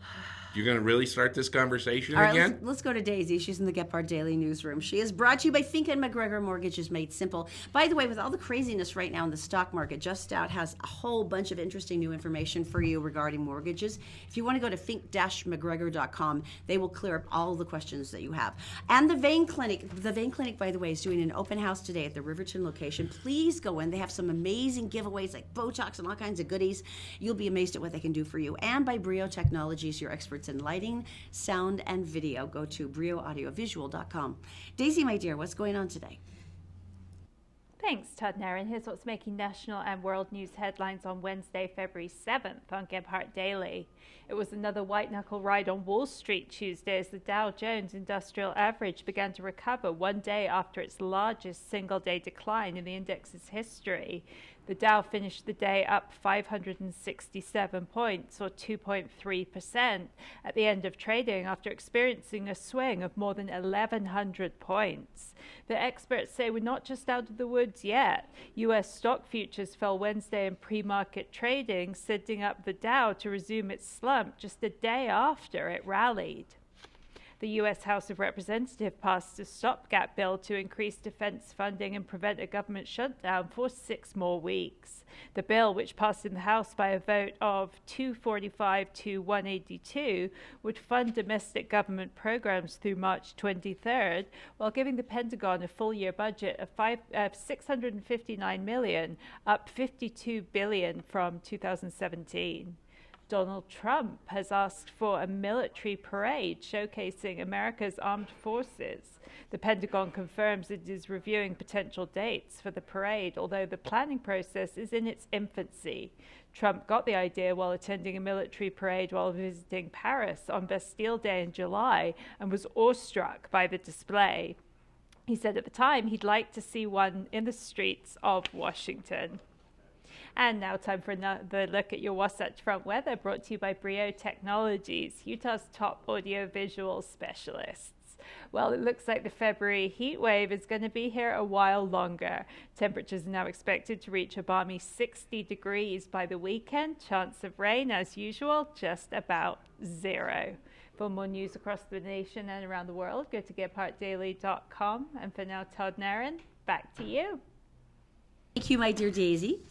You're going to really start this conversation All right, again? let's go to Daisy. She's in the Gephardt Daily Newsroom. She is brought to you by Fink and McGregor Mortgages Made Simple. By the way, with all the craziness right now in the stock market, Just Stout has a whole bunch of interesting new information for you regarding mortgages. If you want to go to fink-mcgregor.com, they will clear up all the questions that you have. And the Vein Clinic, by the way, is doing an open house today at the Riverton location. Please go in. They have some amazing giveaways like Botox and all kinds of goodies. You'll be amazed at what they can do for you. And by Brio Technologies, your experts in lighting, sound, and video. Go to brioaudiovisual.com. Daisy, my dear, what's going on today? Thanks, Todd and Erin. Here's what's making national and world news headlines on Wednesday, February 7th on Gephardt Daily. It was another white-knuckle ride on Wall Street Tuesday as the Dow Jones Industrial Average began to recover one day after its largest single-day decline in the index's history. The Dow finished the day up 567 points, or 2.3%, at the end of trading after experiencing a swing of more than 1,100 points. The experts say we're not just out of the woods yet. U.S. stock futures fell Wednesday in pre-market trading, setting up the Dow to resume its slump just a day after it rallied. The U.S. House of Representatives passed a stopgap bill to increase defense funding and prevent a government shutdown for 6 more weeks. The bill, which passed in the House by a vote of 245 to 182, would fund domestic government programs through March 23rd, while giving the Pentagon a full-year budget of $659 million, up $52 billion from 2017. Donald Trump has asked for a military parade showcasing America's armed forces. The Pentagon confirms it is reviewing potential dates for the parade, although the planning process is in its infancy. Trump got the idea while attending a military parade while visiting Paris on Bastille Day in July and was awestruck by the display. He said at the time he'd like to see one in the streets of Washington. And now time for another look at your Wasatch Front weather, brought to you by Brio Technologies, Utah's top audio-visual specialists. Well, it looks like the February heat wave is going to be here a while longer. Temperatures are now expected to reach a balmy 60 degrees by the weekend. Chance of rain, as usual, just about 0. For more news across the nation and around the world, go to GephartDaily.com. And for now, Todd and Erin, back to you. Thank you, my dear Daisy.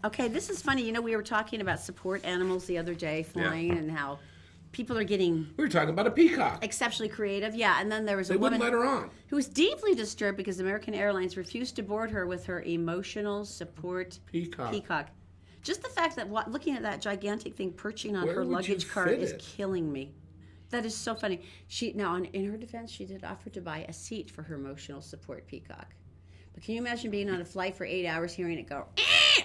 Okay, this is funny. You know, we were talking about support animals the other day, flying, and how people are getting... We were talking about a peacock. Exceptionally creative, yeah. And then there was a They woman... wouldn't let her on. ...who was deeply disturbed because American Airlines refused to board her with her emotional support peacock. Just the fact that looking at that gigantic thing perching on her luggage cart is killing me. That is so funny. Now, in her defense, she did offer to buy a seat for her emotional support peacock. But can you imagine being on a flight for 8 hours, hearing it go,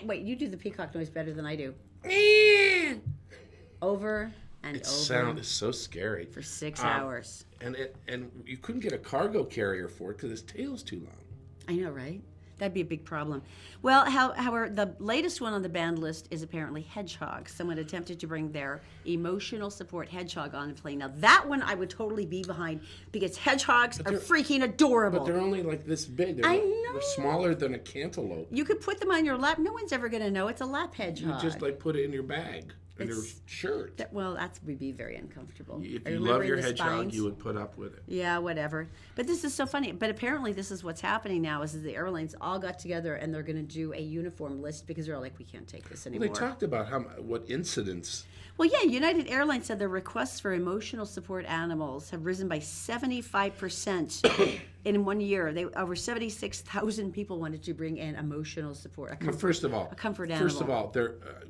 wait, you do the peacock noise better than I do. Over and over. Sound is so scary. For 6 hours. And you couldn't get a cargo carrier for it because its tail's too long. I know, right? That'd be a big problem. Well, however, the latest one on the banned list is apparently hedgehogs. Someone attempted to bring their emotional support hedgehog on the plane. Now, that one I would totally be behind because hedgehogs are freaking adorable. But they're only like this big. They're smaller than a cantaloupe. You could put them on your lap. No one's ever going to know. It's a lap hedgehog. You just put it in your bag. In your shirt. That would be very uncomfortable. If you love your hedgehog, you would put up with it. Yeah, whatever. But this is so funny. But apparently this is what's happening now is the airlines all got together and they're going to do a uniform list because they're like, we can't take this anymore. Well, they talked about what incidents. Well, yeah, United Airlines said their requests for emotional support animals have risen by 75% in 1 year. Over 76,000 people wanted to bring in emotional support. First of all, a comfort animal. First of all,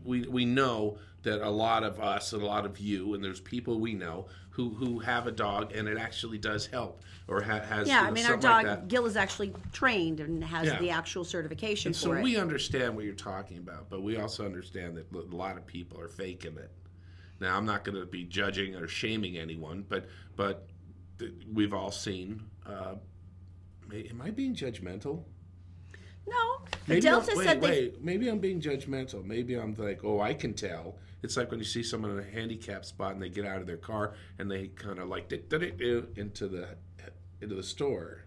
we know that a lot of us, a lot of you, and there's people we know who have a dog, and it actually does help, or has. Yeah, I mean, our dog like Gil is actually trained and has the actual certification and for it. So we understand what you're talking about, but we also understand that a lot of people are faking it. Now, I'm not going to be judging or shaming anyone, but we've all seen. Am I being judgmental? No. Maybe maybe I'm being judgmental. Maybe I'm like, oh, I can tell. It's like when you see someone in a handicap spot and they get out of their car and they kind of like into the store.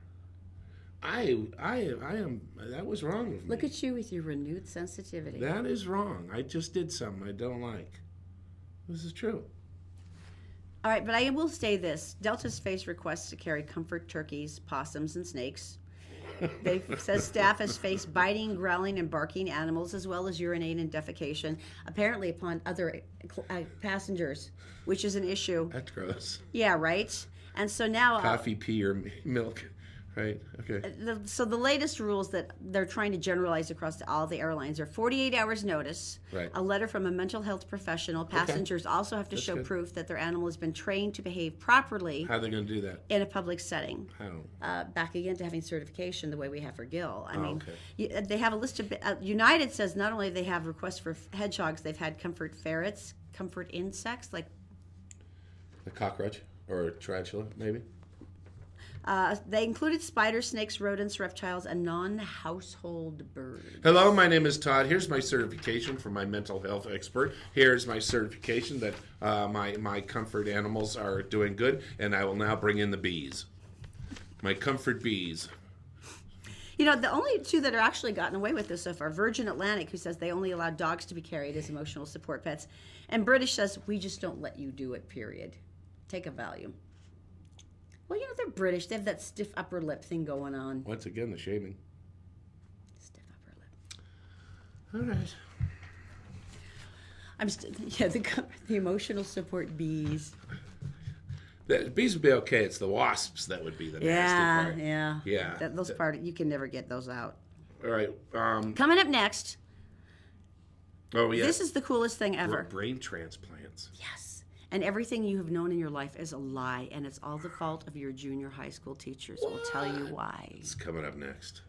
I am. That was wrong with me. Look at you with your renewed sensitivity. That is wrong. I just did something I don't like. This is true. All right, but I will say this. Delta's faced requests to carry comfort turkeys, possums, and snakes. They says staff has faced biting, growling, and barking animals, as well as urinate and defecation, apparently upon other passengers, which is an issue. That's gross. Yeah, right? And so now... Coffee, pee, or milk. Right, okay. So the latest rules that they're trying to generalize across all the airlines are 48 hours notice, a letter from a mental health professional. Passengers also have to show proof that their animal has been trained to behave properly. How are they going to do that? In a public setting. How? Back again to having certification the way we have for Gil. I mean, they have a list of... United says not only they have requests for hedgehogs, they've had comfort ferrets, comfort insects, like... A cockroach or a tarantula, maybe? They included spiders, snakes, rodents, reptiles, and non-household birds. Hello, my name is Todd. Here's my certification from my mental health expert. Here's my certification that my comfort animals are doing good, and I will now bring in the bees. My comfort bees. You know, the only two that are actually gotten away with this so far, Virgin Atlantic, who says they only allow dogs to be carried as emotional support pets, and British says, we just don't let you do it, period. Take a Valium. Well, you know, they're British. They have that stiff upper lip thing going on. Once again, the shaming. Stiff upper lip. All right. The emotional support bees. The bees would be okay. It's the wasps that would be the nasty part. Yeah. Those part, you can never get those out. All right. Coming up next. Oh, yeah. This is the coolest thing ever. Brain transplants. Yes. And everything you have known in your life is a lie, and it's all the fault of your junior high school teachers. We'll tell you why. It's coming up next.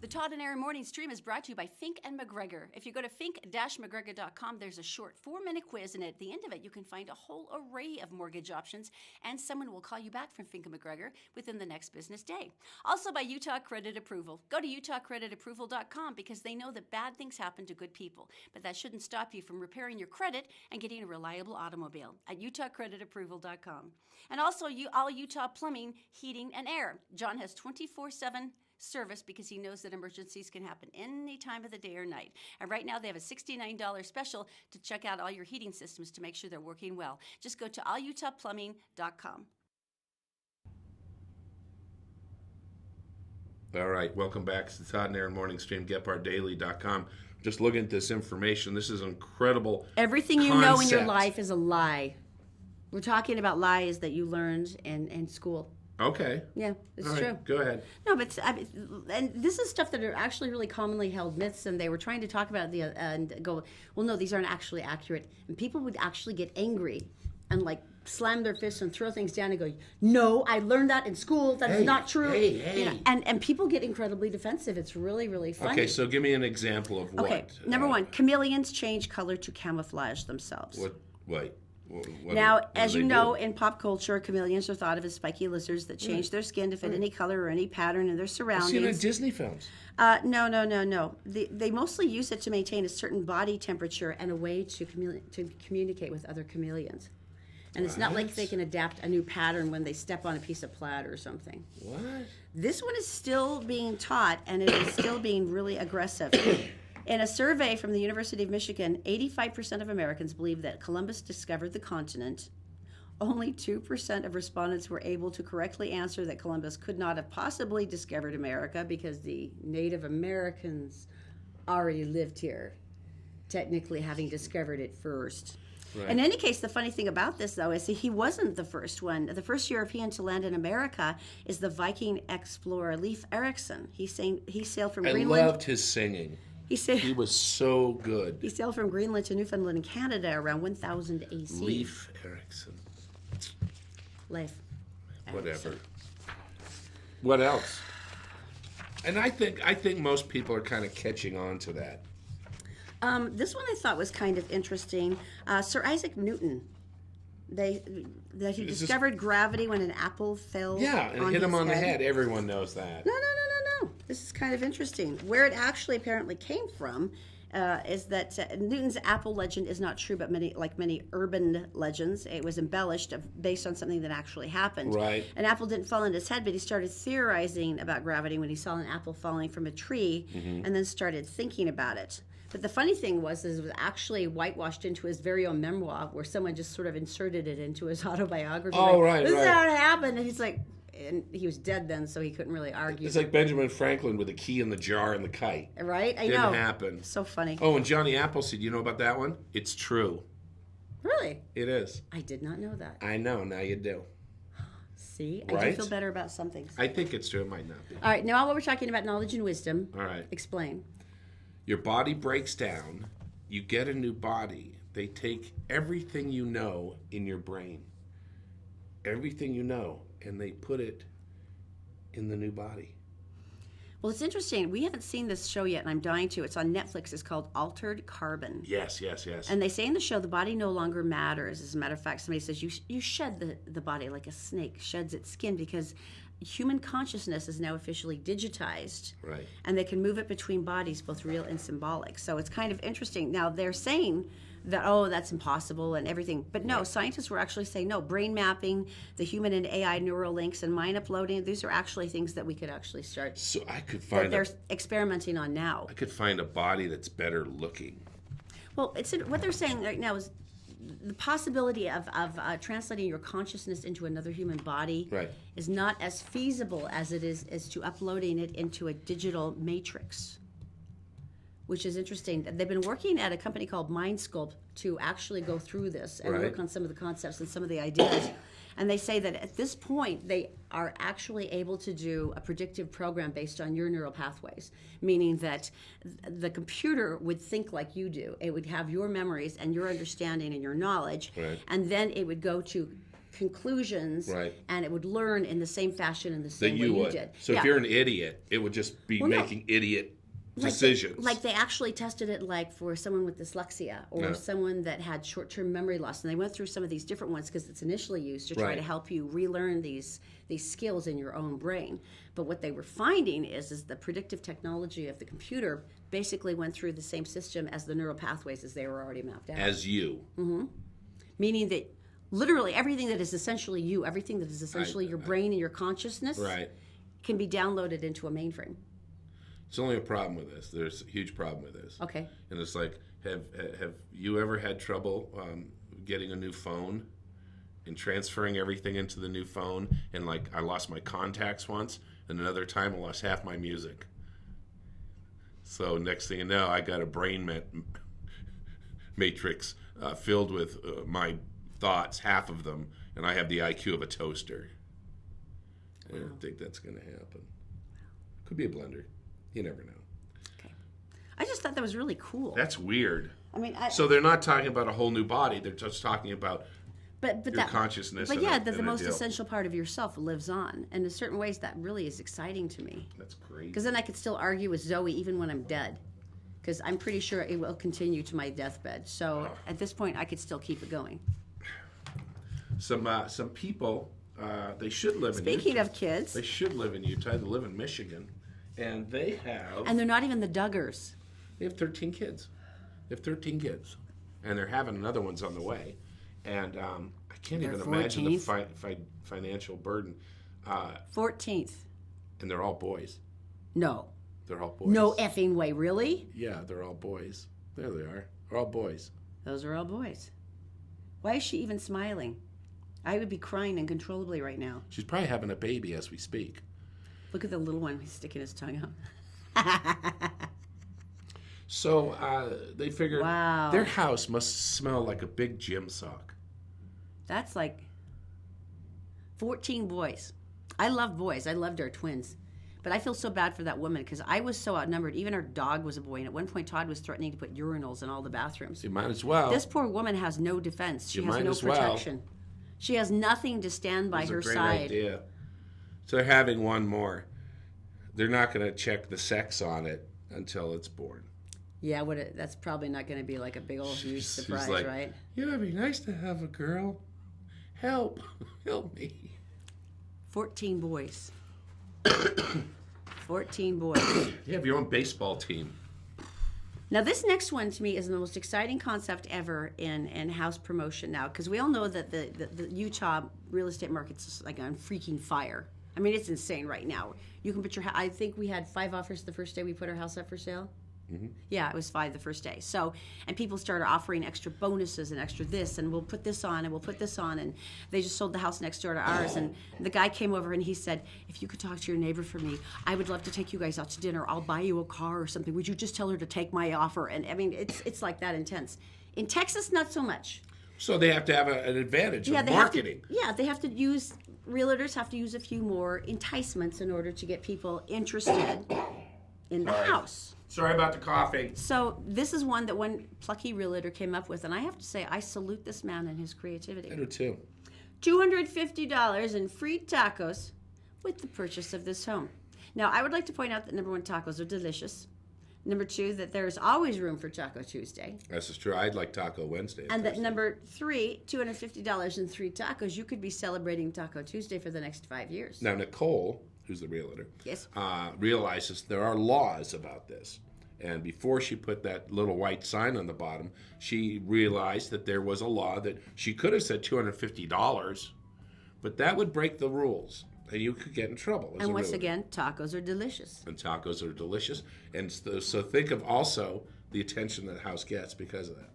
The Todd and Erin Morning Stream is brought to you by Fink and McGregor. If you go to fink-mcgregor.com, there's a short 4-minute quiz, and at the end of it, you can find a whole array of mortgage options, and someone will call you back from Fink and McGregor within the next business day. Also by Utah Credit Approval. Go to utahcreditapproval.com because they know that bad things happen to good people, but that shouldn't stop you from repairing your credit and getting a reliable automobile at utahcreditapproval.com. And also all Utah Plumbing, Heating, and Air. John has 24/7 service because he knows that emergencies can happen any time of the day or night. And right now they have a $69 special to check out all your heating systems to make sure they're working well. Just go to allutahplumbing.com. All right, welcome back to the Todd and Erin Morning Stream, GepHardDaily.com. Just looking at this information. This is incredible. Everything you know in your life is a lie. We're talking about lies that you learned in school. Okay. Yeah, it's All right, true. go ahead. No, but and this is stuff that are actually really commonly held myths, and they were trying to talk about and go, well, no, these aren't actually accurate, and people would actually get angry and like slam their fists and throw things down and go, no, I learned that in school. That's not true. Hey. You know, and people get incredibly defensive. It's really, really funny. Okay, so give me an example of what. Okay, number one, chameleons change color to camouflage themselves. What Now, do as you they know, do? in pop culture, chameleons are thought of as spiky lizards that change their skin to fit any color or any pattern in their I've surroundings. seen it in Disney films. No. They mostly use it to maintain a certain body temperature and a way to communicate with other chameleons. And it's not like they can adapt a new pattern when they step on a piece of plaid or something. What? This one is still being taught, and it is still being really aggressive. In a survey from the University of Michigan, 85% of Americans believe that Columbus discovered the continent. Only 2% of respondents were able to correctly answer that Columbus could not have possibly discovered America because the Native Americans already lived here, technically having discovered it first. Right. In any case, the funny thing about this, though, is he wasn't the first one. The first European to land in America is the Viking explorer Leif Erikson. He sailed from Greenland. I loved his singing. He was so good. He sailed from Greenland to Newfoundland and Canada around 1000 AC. Leif Erikson. Leif. Whatever. What else? And I think most people are kind of catching on to that. This one I thought was kind of interesting. Sir Isaac Newton. He discovered gravity when an apple fell. Yeah, and hit him on the head. Everyone knows that. No. This is kind of interesting. Where it actually apparently came from is that Newton's apple legend is not true, but many urban legends, it was embellished based on something that actually happened. Right. An apple didn't fall in his head, but he started theorizing about gravity when he saw an apple falling from a tree, and then started thinking about it. But the funny thing was it was actually whitewashed into his very own memoir, where someone just sort of inserted it into his autobiography. Oh, right, This is how it happened, and he's like, and he was dead then, so he couldn't really argue. It's like Benjamin Franklin with the key in the jar and the kite. Right? I know. Didn't happen. So funny. Oh, and Johnny Appleseed, you know about that one? It's true. Really? It is. I did not know that. I know, now you do. See? Right? I do feel better about some things. I think it's true, it might not be. All right, now what we're talking about, knowledge and wisdom. All right. Explain. Your body breaks down, you get a new body. They take everything you know in your brain, everything you know, and they put it in the new body. Well, it's interesting. We haven't seen this show yet, and I'm dying to. It's on Netflix. It's called Altered Carbon. Yes. And they say in the show the body no longer matters. As a matter of fact, somebody says you shed the body like a snake sheds its skin, because human consciousness is now officially digitized. Right. And they can move it between bodies, both real and symbolic. So it's kind of interesting. Now, they're saying that, that's impossible and everything. But no, scientists were actually saying, no, brain mapping, the human and AI neural links, and mind uploading, these are actually things that we could actually start. So I could That find they're experimenting on now. I could find a body that's better looking. Well, what they're saying right now is the possibility of translating your consciousness into another human body is not as feasible as it is as to uploading it into a digital matrix, which is interesting. They've been working at a company called MindSculpt to actually go through this and work on some of the concepts and some of the ideas. And they say that at this point, they are actually able to do a predictive program based on your neural pathways, meaning that the computer would think like you do. It would have your memories and your understanding and your knowledge, and then it would go to conclusions, and it would learn in the same fashion in the same way you did. So if you're an idiot, it would just be making idiot decisions. Like they actually tested it like for someone with dyslexia or someone that had short-term memory loss, and they went through some of these different ones because it's initially used to try to help you relearn these skills in your own brain. But what they were finding is the predictive technology of the computer basically went through the same system as the neural pathways as they were already mapped out. As you. Mm-hmm. Meaning that literally everything that is essentially you, everything that is essentially your brain and your consciousness can be downloaded into a mainframe. It's only a problem with this. There's a huge problem with this. Okay. And it's like, have you ever had trouble getting a new phone and transferring everything into the new phone? And like, I lost my contacts once, and another time I lost half my music. So next thing you know, I got a brain matrix filled with my thoughts, half of them, and I have the IQ of a toaster. I don't think that's going to happen. Could be a blender. You never know. Okay. I just thought that was really cool. That's weird. I mean, so they're not talking about a whole new body. They're just talking about your consciousness. But the most essential part of yourself lives on. And in certain ways, that really is exciting to me. That's great. Because then I could still argue with Zoe even when I'm dead. Because I'm pretty sure it will continue to my deathbed. So at this point, I could still keep it going. Some people, they should live in Utah. Speaking of kids. They should live in Utah. They live in Michigan. And they have... And they're not even the Duggars. They have 13 kids. They have 13 kids. And they're having another one's on the way. And I can't even imagine the financial burden. 14th. And they're all boys. No. They're all boys. No effing way, really? Yeah, they're all boys. There they are. They're all boys. Those are all boys. Why is she even smiling? I would be crying uncontrollably right now. She's probably having a baby as we speak. Look at the little one. He's sticking his tongue out. So they figured their house must smell like a big gym sock. That's like 14 boys. I love boys. I loved our twins. But I feel so bad for that woman because I was so outnumbered. Even our dog was a boy. And at one point, Todd was threatening to put urinals in all the bathrooms. You might as well. This poor woman has no defense. She has no protection. Well. She has nothing to stand by her side. That's a great idea. So they're having one more. They're not going to check the sex on it until it's born. Yeah, that's probably not going to be like a big old huge surprise, like, right? Yeah, it'd be nice to have a girl. Help me. 14 boys. 14 boys. You have your own baseball team. Now, this next one to me is the most exciting concept ever in house promotion now, because we all know that the Utah real estate market's like on freaking fire. I mean, it's insane right now. You can put your I think we had 5 offers the first day we put our house up for sale. Mm-hmm. Yeah, it was 5 the first day. So, and people started offering extra bonuses and extra this, and we'll put this on, and we'll put this on, and they just sold the house next door to ours. And the guy came over and he said, if you could talk to your neighbor for me, I would love to take you guys out to dinner. I'll buy you a car or something. Would you just tell her to take my offer? And I mean, it's like that intense. In Texas, not so much. So they have to have an advantage of marketing. They have to use, realtors have to use a few more enticements in order to get people interested in the house. Sorry about the coughing. So this is one that one plucky realtor came up with, and I have to say, I salute this man and his creativity. I do too. $250 in free tacos with the purchase of this home. Now, I would like to point out that number one, tacos are delicious. Number two, that there's always room for Taco Tuesday. This is true. I'd like Taco Wednesday. And that number three, $250 and 3 tacos. You could be celebrating Taco Tuesday for the next 5 years. Now, Nicole, who's the realtor, Yes. realizes there are laws about this. And before she put that little white sign on the bottom, she realized that there was a law that she could have said $250, but that would break the rules. And you could get in trouble. And once again, tacos are delicious. And tacos are delicious. And so think of also the attention that house gets because of that.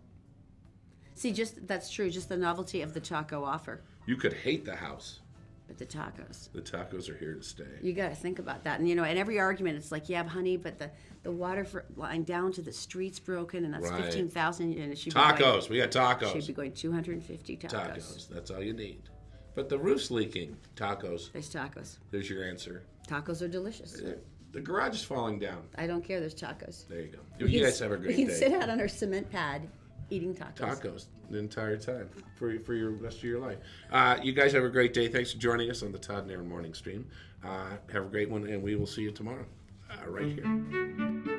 See, that's true. Just the novelty of the taco offer. You could hate the house. But the tacos are here to stay. You got to think about that. And, in every argument, it's like, yeah, honey, but the water line down to the street's broken, and that's Right. 15,000. And it should Tacos. We got tacos. Should be going 250 tacos. Tacos. That's all you need. But the roof's leaking. Tacos. There's tacos. There's your answer. Tacos are delicious. The garage is falling down. I don't care. There's tacos. There you go. You guys have a great day. We can sit out on our cement pad eating tacos. Tacos the entire time for your rest of your life. You guys have a great day. Thanks for joining us on the Todd and Erin morning stream. Have a great one, and we will see you tomorrow right here.